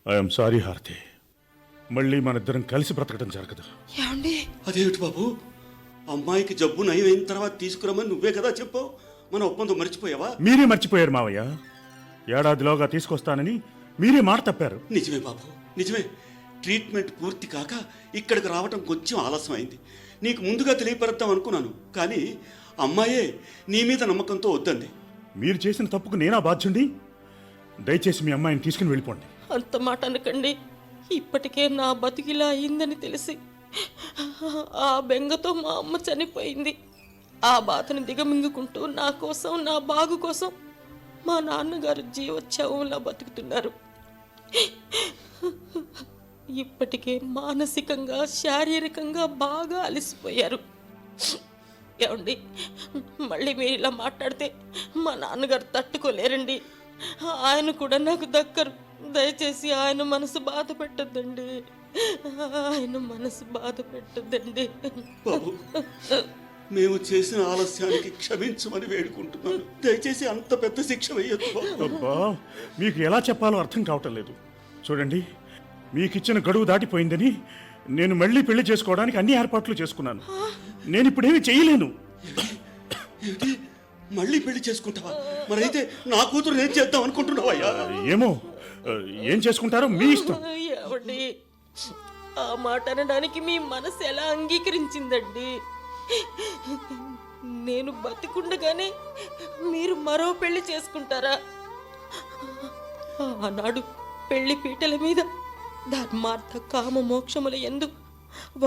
ఐఎమ్ సారీ హారతి, మళ్ళీ మనిద్దరం కలిసి బ్రతకడం జరగదు. ఏమండి? అదేమిటి బాబు, అమ్మాయికి జబ్బు నయమైన తర్వాత తీసుకురమ్మని నువ్వే కదా చెప్పావు. మన ఒప్పందం మర్చిపోయావా? మీరే మర్చిపోయారు మావయ్య. ఏడాదిలోగా తీసుకొస్తానని మీరే మాట తప్పారు. నిజమే బాబు, నిజమే. ట్రీట్మెంట్ పూర్తి కాక ఇక్కడికి రావటం కొంచెం ఆలస్యం అయింది. నీకు ముందుగా తెలియపరుద్దాం అనుకున్నాను, కానీ అమ్మాయే నీ మీద నమ్మకంతో వద్దంది. మీరు చేసిన తప్పుకు నేనా బాధ్యుండి? దయచేసి మీ అమ్మాయిని తీసుకుని వెళ్ళిపోండి. అంత మాట అనకండి. ఇప్పటికే నా బతికిలా అయిందని తెలిసి ఆ బెంగతో మా అమ్మ చనిపోయింది. ఆ బాధను దిగమింగుకుంటూ నా కోసం, నా బాగు కోసం మా నాన్నగారు జీవోత్సవంలా బతుకుతున్నారు. ఇప్పటికే మానసికంగా, శారీరకంగా బాగా అలసిపోయారు. ఏమండి, మళ్ళీ మీరు ఇలా మాట్లాడితే మా నాన్నగారు తట్టుకోలేరండి. ఆయన కూడా నాకు దక్కరు. దయచేసి ఆయన మనసు బాధ పెట్టద్దండి. ఆయన మనసు బాధ పెట్టద్దండి. బాబు, మేము చేసిన ఆలస్యానికి క్షమించమని వేడుకుంటున్నాను. దయచేసి అంత పెద్ద శిక్ష వేయొద్దు బాబు. అబ్బా, మీకు ఎలా చెప్పాలో అర్థం కావటం లేదు. చూడండి, మీకిచ్చిన గడువు దాటిపోయిందని నేను మళ్ళీ పెళ్లి చేసుకోవడానికి అన్ని ఏర్పాట్లు చేసుకున్నాను. నేను ఇప్పుడేమీ చేయలేను. ఏమిటి, మళ్ళీ పెళ్లి చేసుకుంటావా? మరైతే నా కూతురు ఏం చేద్దాం అనుకుంటున్నావయ్యా? ఏమో, ఏం చేసుకుంటారో మీ ఇష్టం. ఏమండి, ఆ మాట అనడానికి మీ మనసు ఎలా అంగీకరించిందండి? నేను బతికుండగానే మీరు మరో పెళ్లి చేసుకుంటారా? ఆనాడు పెళ్లి పీటల మీద ధర్మార్థ కామ మోక్షముల యందు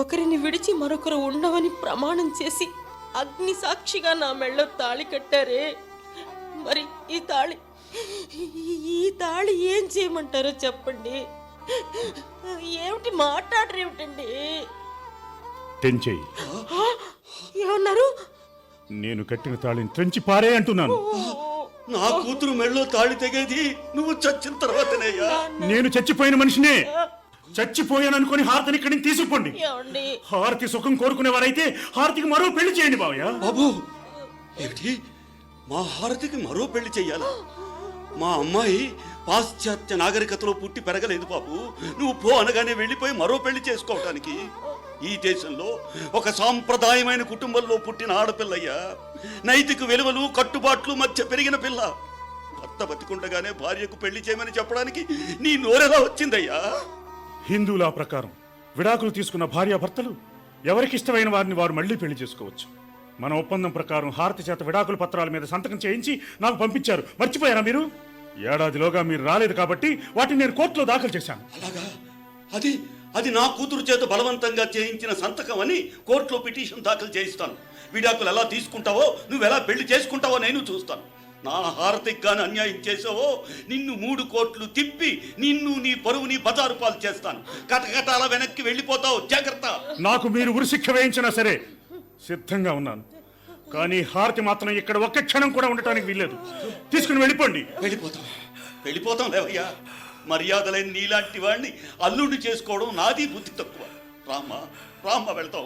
ఒకరిని విడిచి మరొకరు ఉండవని ప్రమాణం చేసి అగ్ని సాక్షిగా నా మెళ్ళో తాళి కట్టారే. మరి ఈ తాళి ఏం చేయమంటారో చెప్పండి. ఏమిటి మాట్లాడరేమిటండి? తెంచేయి. ఏమన్నారు? నేను కట్టిన తాళిని తెంచి పారే అంటున్నాను. నా కూతురు మెళ్ళో తాళి తెగేది నువ్వు చచ్చిన తర్వాతనేయ్యా. నేను చచ్చిపోయిన మనిషినే. చచ్చిపోయాననుకొని హారతిని ఇక్కడి నుంచి తీసుకుపోండి. ఏమండి? హారతి సుఖం కోరుకునేవారైతే హారతికి మరో పెళ్లి చేయండి బావయ్య. బాబు, ఏమిటి, మా హారతికి మరో పెళ్లి చెయ్యాలా? మా అమ్మాయి పాశ్చాత్య నాగరికతలో పుట్టి పెరగలేదు బాబు. నువ్వు పో అనగానే వెళ్ళిపోయి మరో పెళ్లి చేసుకోవటానికి. ఈ దేశంలో ఒక సాంప్రదాయమైన కుటుంబంలో పుట్టిన ఆడపిల్లయ్యా. నైతిక విలువలు, కట్టుబాట్లు మధ్య పెరిగిన పిల్ల. భర్త బతికుండగానే భార్యకు పెళ్లి చేయమని చెప్పడానికి నీ నోరెలా వచ్చిందయ్యా? హిందూలా ప్రకారం విడాకులు తీసుకున్న భార్యాభర్తలు ఎవరికిష్టమైన వారిని వారు మళ్ళీ పెళ్లి చేసుకోవచ్చు. మన ఒప్పందం ప్రకారం హారతి చేత విడాకుల పత్రాల మీద సంతకం చేయించి నాకు పంపించారు. మర్చిపోయారా మీరు? ఏడాదిలోగా మీరు రాలేదు కాబట్టి వాటిని నేను కోర్టులో దాఖలు చేశాను. అలాగా? అది నా కూతురు చేత బలవంతంగా చేయించిన సంతకం అని కోర్టులో పిటిషన్ దాఖలు చేయిస్తాను. విడాకులు ఎలా తీసుకుంటావో, నువ్వు ఎలా పెళ్లి చేసుకుంటావో నేను చూస్తాను. నా హారతికి గాని అన్యాయం చేసావో నిన్ను 3 కోట్లు తిప్పి నిన్ను, నీ పరువుని బజారు పాలు చేస్తాను. కటకటాల వెనక్కి వెళ్ళిపోతావు, జాగ్రత్త. నాకు మీరు ఉరిశిక్ష వేయించినా సరే సిద్ధంగా ఉన్నాను. కానీ హారతి మాత్రం ఇక్కడ ఒక్క క్షణం కూడా ఉండటానికి వీల్లేదు. తీసుకుని వెళ్ళిపోండి. వెళ్ళిపోతాం లేవయ్యా. మర్యాదలైన నీలాంటి వాడిని అల్లుడిని చేసుకోవడం నాది బుద్ధి తక్కువ. రామ్మ వెళ్తాం.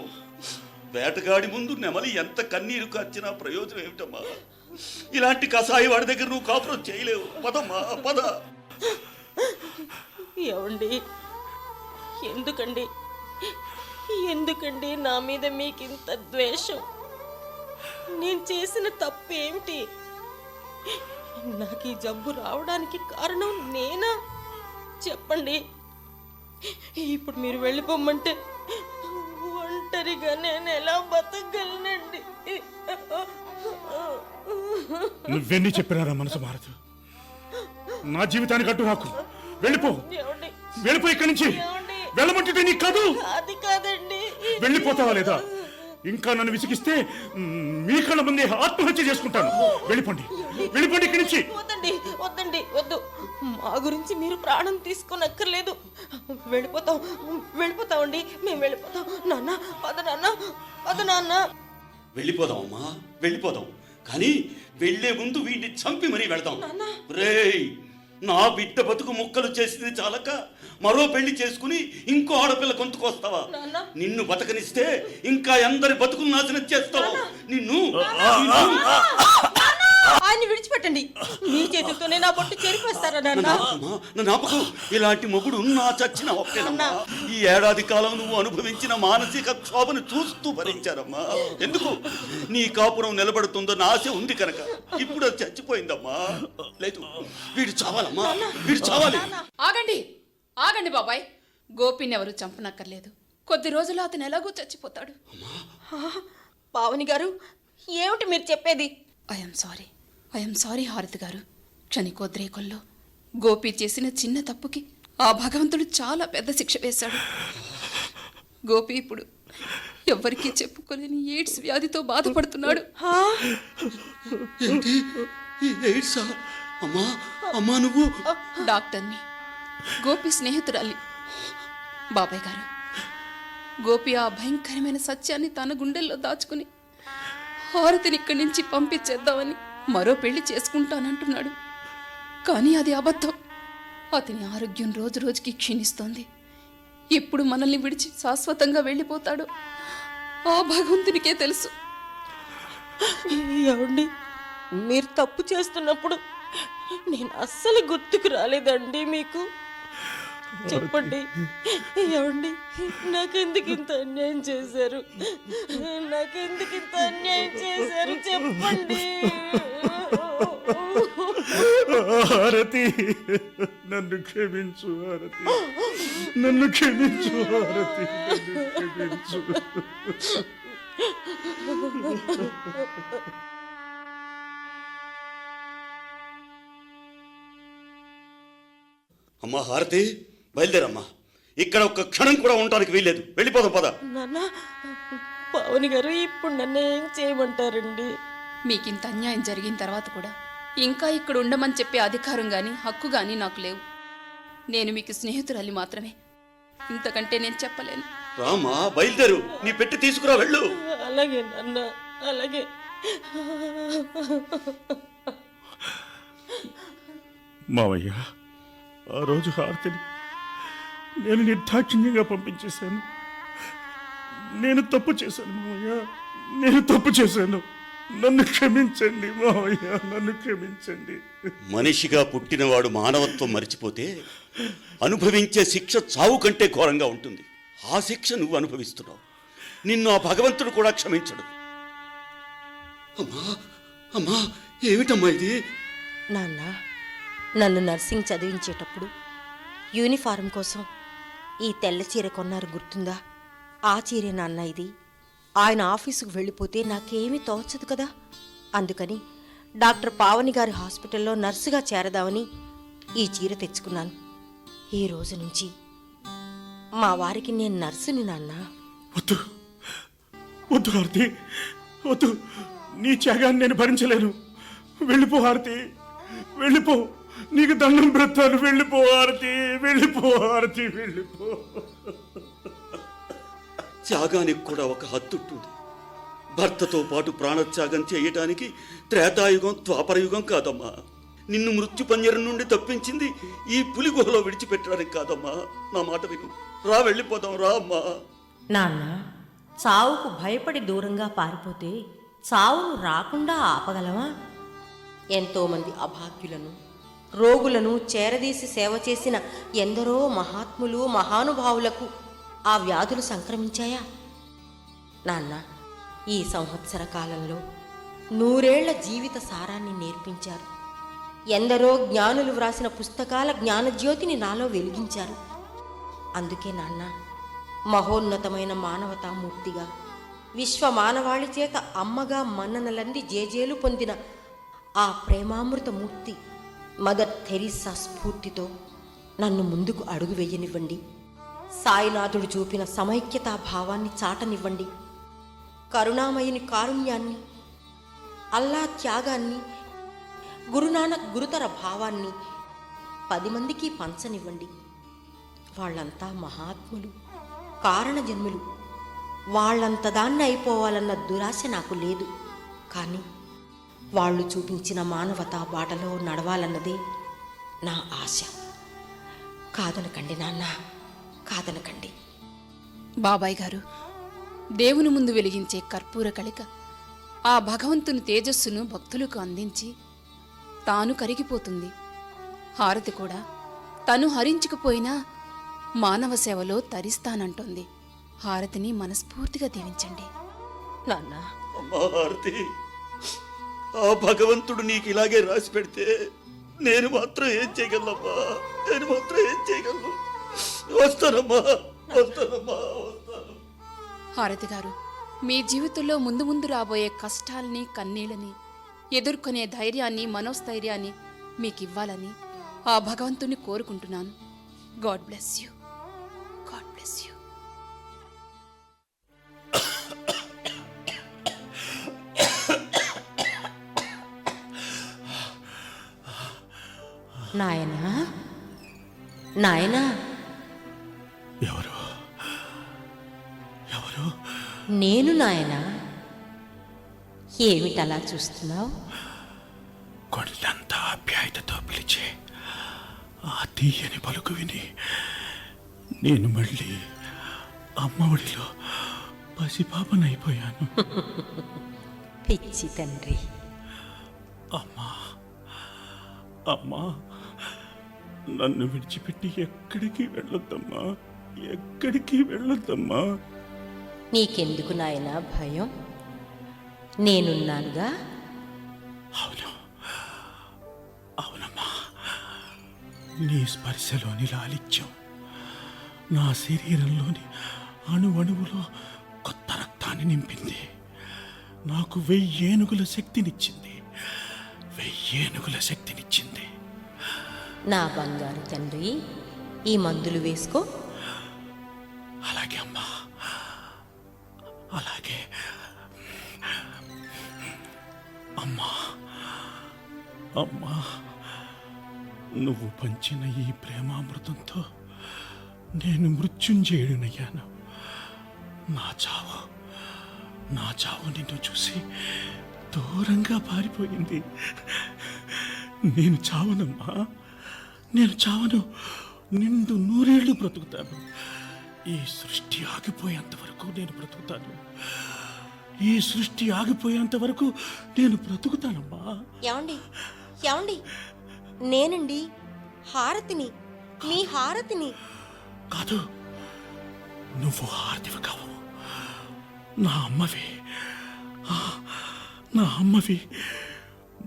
వేటగాడి ముందు నెమలి ఎంత కన్నీరు కార్చినా ప్రయోజనం ఏమిటమ్మా? ఇలాంటి కసాయి వాడి దగ్గర నువ్వు కాపురం చేయలేవు. పదమ్మా, పద. ఏమండి, ఎందుకండి నా మీద మీకింత ద్వేషం? నేను చేసిన తప్పు ఏమిటి? నాకు ఈ జబ్బు రావడానికి కారణం నేనా? చెప్పండి. ఇప్పుడు మీరు వెళ్ళిపోమ్మంటే ఒంటరిగా నేను ఎలా బతకగలనండి? నువ్వెన్ని చెప్పినారా మనసు మారదు. నా జీవితానికి అడ్డు రాకు. వెళ్ళిపో, ఏమండి? వెళ్ళిపో ఇక్కడి నుంచి. ఏమండి? వెళ్ళమంటే నీకు కాదు. అది కాదండి. వెళ్ళిపోతావా లేదా? ఇంకా నన్ను విసిగిస్తే మీ కళ్ళ ముందే ఆత్మహత్య చేసుకుంటాను. వెళ్ళిపోండి ఇక్కడి నుంచి. వద్దు. మా గురించి మీరు ప్రాణం తీసుకోనక్కర్లేదు. వెళ్ళిపోతామండి. మేము వెళ్ళిపోతాం. నాన్న. వెళ్ళిపోదామమ్మా, వెళ్ళిపోదాం. కానీ వెళ్లే ముందు వీడిని చంపి మరీ వెళ్దాం. రేయ్, నా బిడ్డ బతుకు ముక్కలు చేసింది చాలక మరో పెళ్లి చేసుకుని ఇంకో ఆడపిల్ల గొంతుకొస్తావా? నిన్ను బతకనిస్తే ఇంకా ఎందరి బతుకులు నాశనం చేస్తావు. నిన్ను ఆయన విడిచిపెట్టి విడిచిపెట్టండి. మీ చేతులతోనే నా బొట్టు చెరిపేస్తారా నాన్న? అమ్మా, నన్ను ఆపకు. ఇలాంటి మొగుడు నా చచ్చిన ఒప్పేనమ్మా. ఈ ఏడాది కాలం నువ్వు అనుభవించిన మానసిక క్షోభను చూస్తూ భరించారమ్మా. ఎందుకు? నీ కాపురం నిలబడుతుందో ఆశ ఉంది కనుక. ఇప్పుడు అది చచ్చిపోయిందమ్మా. లేదు, వీడు చావాలమ్మా, వీడు చావాలి. ఆగండి ఆగండి బాబాయ్. గోపిని ఎవరు చంపనక్కర్లేదు. కొద్ది రోజులు అతను ఎలాగూ చచ్చిపోతాడు. పావని గారు, ఏమిటి మీరు చెప్పేది? ఐఎమ్ సారీ హారతి గారు. క్షణికోద్రేకంలో గోపి చేసిన చిన్న తప్పుకి ఆ భగవంతుడు చాలా పెద్ద శిక్ష వేశాడు. గోపి ఇప్పుడు ఎవ్వరికీ చెప్పుకోలేని ఎయిడ్స్ వ్యాధితో బాధపడుతున్నాడు. ఏంటి? ఈ ఎయిడ్సా? అమ్మా, అమ్మా నువ్వు? డాక్టర్ని, గోపి స్నేహితురాలి. బాబాయ్ గారు, గోపి ఆ భయంకరమైన సత్యాన్ని తన గుండెల్లో దాచుకుని హారతిని ఇక్కడి నుంచి పంపించేద్దామని మరో పెళ్లి చేసుకుంటానంటున్నాడు. కానీ అది అబద్ధం. అతని ఆరోగ్యం రోజు రోజుకి క్షీణిస్తోంది. ఎప్పుడు మనల్ని విడిచి శాశ్వతంగా వెళ్ళిపోతాడు ఆ భగవంతునికే తెలుసు. ఏమండి, మీరు తప్పు చేస్తున్నప్పుడు నేను అస్సలు గుర్తుకు రాలేదండి మీకు? చెప్పండి ఏమండి, నాకెందుకు ఇంత అన్యాయం చేశారు? నాకెందుకు ఇంత అన్యాయం చేశారు చెప్పండి. హారతి, నన్ను క్షమించు హారతి, నన్ను క్షమించు హారతి, నన్ను క్షమించు. అమ్మా హారతి, బయలుదేరమ్మా. ఇక్కడ ఒక్క క్షణం కూడా ఉండడానికి వీల్లేదు. వెళ్ళిపోదాం, పద. నాన్న, పావని గారు, ఇప్పుడు నన్ను ఏం చేయమంటారండి? మీకింత అన్యాయం జరిగిన తర్వాత కూడా ఇంకా ఇక్కడ ఉండమని చెప్పే అధికారం గాని హక్కు గాని నాకు లేవు. నేను మీకు స్నేహితురాలి మాత్రమే. ఇంతకంటే నేను చెప్పలేను. రామా, బయలుదేరు. నీ పెట్టి తీసుకురా, వెళ్ళు. అలాగే నాన్న, అలాగే. మావయ్య, ఆ రోజు హారతిని నేను నిర్దాక్షిణ్యంగా పంపించేశాను. నేను తప్పు చేశాను మావయ్య, నేను తప్పు చేశాను. నన్ను క్షమించండి మావయ్య, నన్ను క్షమించండి. మనిషిగా పుట్టినవాడు మానవత్వం మరిచిపోతే అనుభవించే శిక్ష చావు కంటే ఘోరంగా ఉంటుంది. ఆ శిక్ష నువ్వు అనుభవిస్తున్నావు. నిన్ను ఆ భగవంతుడు కూడా క్షమించడు. అమ్మా, అమ్మా, ఏమిటమ్మా ఇది? నాన్న, నన్ను నర్సింగ్ చదివించేటప్పుడు యూనిఫారం కోసం ఈ తెల్ల చీర కొన్నారు, గుర్తుందా? ఆ చీరే నాన్న ఇది. ఆయన ఆఫీసుకు వెళ్ళిపోతే నాకేమీ తోచదు కదా. అందుకని డాక్టర్ పావని గారి హాస్పిటల్లో నర్సుగా చేరదామని ఈ చీర తెచ్చుకున్నాను. ఈ రోజు నుంచి మా వారికి నేను నర్సుని నాన్న. వద్దు వద్దు హారతి, వద్దు. నీ త్యాగాన్ని నేను భరించలేను. వెళ్ళిపో హారతి, వెళ్ళిపో. నీకు దండం బ్రతాను. వెళ్ళిపో హారతి, వెళ్ళిపో హారతి, వెళ్ళిపో. త్యాగానికి కూడా ఒక హద్దుంటుంది. భర్తతో పాటు ప్రాణత్యాగం చేయటానికి త్రేతాయుగం, ద్వాపరయుగం కాదమ్మా. నిన్ను మృత్యు పంజరం నుండి తప్పించింది ఈ పులి గుహలో విడిచిపెట్టడానికి కాదమ్మా. నా మాట విను. రా, వెళ్ళిపోదాం. రా అమ్మా. నాన్న, చావుకు భయపడి దూరంగా పారిపోతే చావును రాకుండా ఆపగలమా? ఎంతోమంది అభాగ్యులను, రోగులను చేరదీసి సేవ చేసిన ఎందరో మహాత్ములు, మహానుభావులకు ఆ వ్యాధులు సంక్రమించాయా? నాన్న, ఈ సంవత్సర కాలంలో 100 ఏళ్ల జీవిత సారాన్ని నేర్పించారు. ఎందరో జ్ఞానులు వ్రాసిన పుస్తకాల జ్ఞానజ్యోతిని నాలో వెలిగించారు. అందుకే నాన్న, మహోన్నతమైన మానవతామూర్తిగా, విశ్వ మానవాళి చేత అమ్మగా మన్ననలంది జేజేలు పొందిన ఆ ప్రేమామృత మూర్తి మదర్ థెరిస్సా స్ఫూర్తితో నన్ను ముందుకు అడుగు వెయ్యనివ్వండి. సాయినాథుడు చూపిన సమైక్యతా భావాన్ని చాటనివ్వండి. కరుణామయుని కారుణ్యాన్ని, అల్లా త్యాగాన్ని, గురునానక్ గురుతర భావాన్ని 10 మందికి పంచనివ్వండి. వాళ్ళంతా మహాత్ములు, కారణజన్ములు. వాళ్ళంత దాన్ని అయిపోవాలన్న దురాశ నాకు లేదు. కానీ వాళ్ళు చూపించిన మానవతా బాటలో నడవాలన్నదే నా ఆశ. కాదనకండి నాన్న, కాదనకండి. బాబాయ్ గారు, దేవుని ముందు వెలిగించే కర్పూర కళిక ఆ భగవంతుని తేజస్సును భక్తులకు అందించి తాను కరిగిపోతుంది. హారతి కూడా తను హరించుకుపోయినా మానవ సేవలో తరిస్తానంటోంది. హారతిని మనస్ఫూర్తిగా దీవించండి. నాన్న, అమ్మా హారతి, ఆ భగవంతుడు నీకు ఇలాగే రాసి పెడితే నేను మాత్రం ఏం చేయగలనమ్మా? నేను మాత్రం ఏం చేయగలను? వస్తానమ్మా, వస్తానమ్మా, వస్తాను. హారతి గారు, మీ జీవితంలో ముందు ముందు రాబోయే కష్టాల్ని, కన్నీళ్ళని ఎదుర్కొనే ధైర్యాన్ని, మనోస్థైర్యాన్ని మీకివ్వాలని ఆ భగవంతుని కోరుకుంటున్నాను. God bless you. God bless you. నాయనా, నాయనా, ఎవరు ఎవరు? నేను నాయనా. ఏమిటలా చూస్తున్నావు? కొండంత ఆప్యాయతతో పిలిచే ఆ తీయని పలుకు విని నేను మళ్ళీ అమ్మఒడిలో పసిపాపనైపోయాను. పిచ్చి తండ్రి. అమ్మా, అమ్మా, నన్ను విడిచిపెట్టి ఎక్కడికి వెళ్ళొద్దమ్మా, ఎక్కడికి వెళ్ళొద్దమ్మా. నీకెందుకు నాయనా భయం? నేనున్నానుగా. అవును, అవునమ్మా, నీ స్పర్శలోని లాలిత్యం నా శరీరంలోని అణువణువులో కొత్త రక్తాన్ని నింపింది. నాకు 1000 ఏనుగుల శక్తినిచ్చింది, 1000 ఏనుగుల శక్తినిచ్చింది. నా బంగారు తండ్రి, ఈ మందులు వేసుకో. అలాగే అమ్మా, అలాగే. అమ్మా, అమ్మా, నువ్వు పంచిన ఈ ప్రేమామృతంతో నేను మృత్యుంజయుడినయ్యాను. నా చావు నిన్ను చూసి దూరంగా పారిపోయింది. నేను చావనమ్మా, నేను చావను. నిండు 100 ఏళ్ళు బ్రతుకుతాను. ఈ సృష్టి ఆగిపోయేంత వరకు నేను బ్రతుకుతాను. ఈ సృష్టి ఆగిపోయేంత వరకు నేను బ్రతుకుతానమ్మా. ఏమండి, ఏమండి, నేనండి హారతిని, మీ హారతిని. కాదు, నువ్వు హారతివి కావు, నా అమ్మవి. నా అమ్మవి.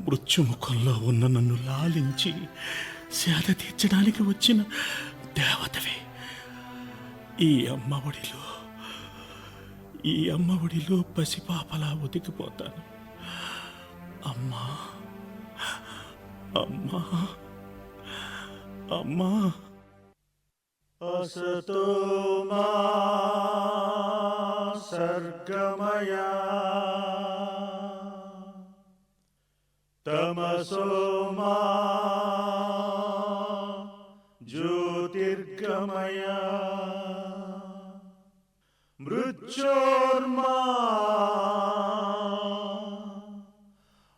మృత్యుముఖంలో ఉన్న నన్ను లాలించి సేద తీర్చడానికి వచ్చిన దేవతవి. ఈ అమ్మఒడిలో పసిపాపలా ఒదిగిపోతాను. అమ్మా, అమ్మా, అమ్మా. అసతో మా సర్గమయా తమసో మా జ్యోతిర్గమయా మృత్యోర్మా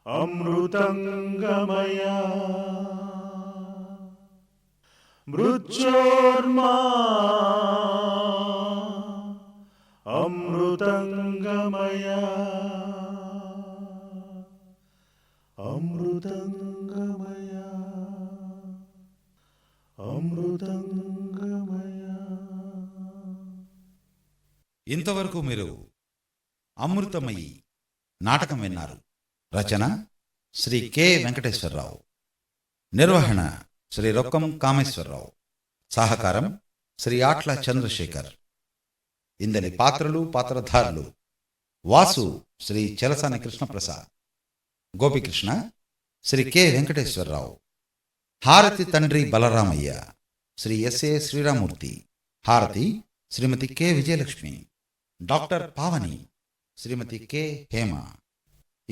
అమృతంగమయా మృత్యోర్మా అమృతంగమయా అమృతంగమయా అమృతంగమయా. ఇంతవరకు మీరు అమృతమయి నాటకం విన్నారు. రచన శ్రీ కె వెంకటేశ్వరరావు. నిర్వహణ శ్రీ రొక్కం కామేశ్వరరావు. సహకారం శ్రీ ఆట్ల చంద్రశేఖర్. ఇందలి పాత్రలు, పాత్రధారులు: వాసు శ్రీ చెలసాని కృష్ణప్రసాద్, గోపికృష్ణ శ్రీ కె వెంకటేశ్వరరావు, హారతి తండ్రి బలరామయ్య శ్రీ ఎస్ఏ శ్రీరామూర్తి, హారతి శ్రీమతి కె విజయలక్ష్మి, డాక్టర్ పావని శ్రీమతి కె హేమ.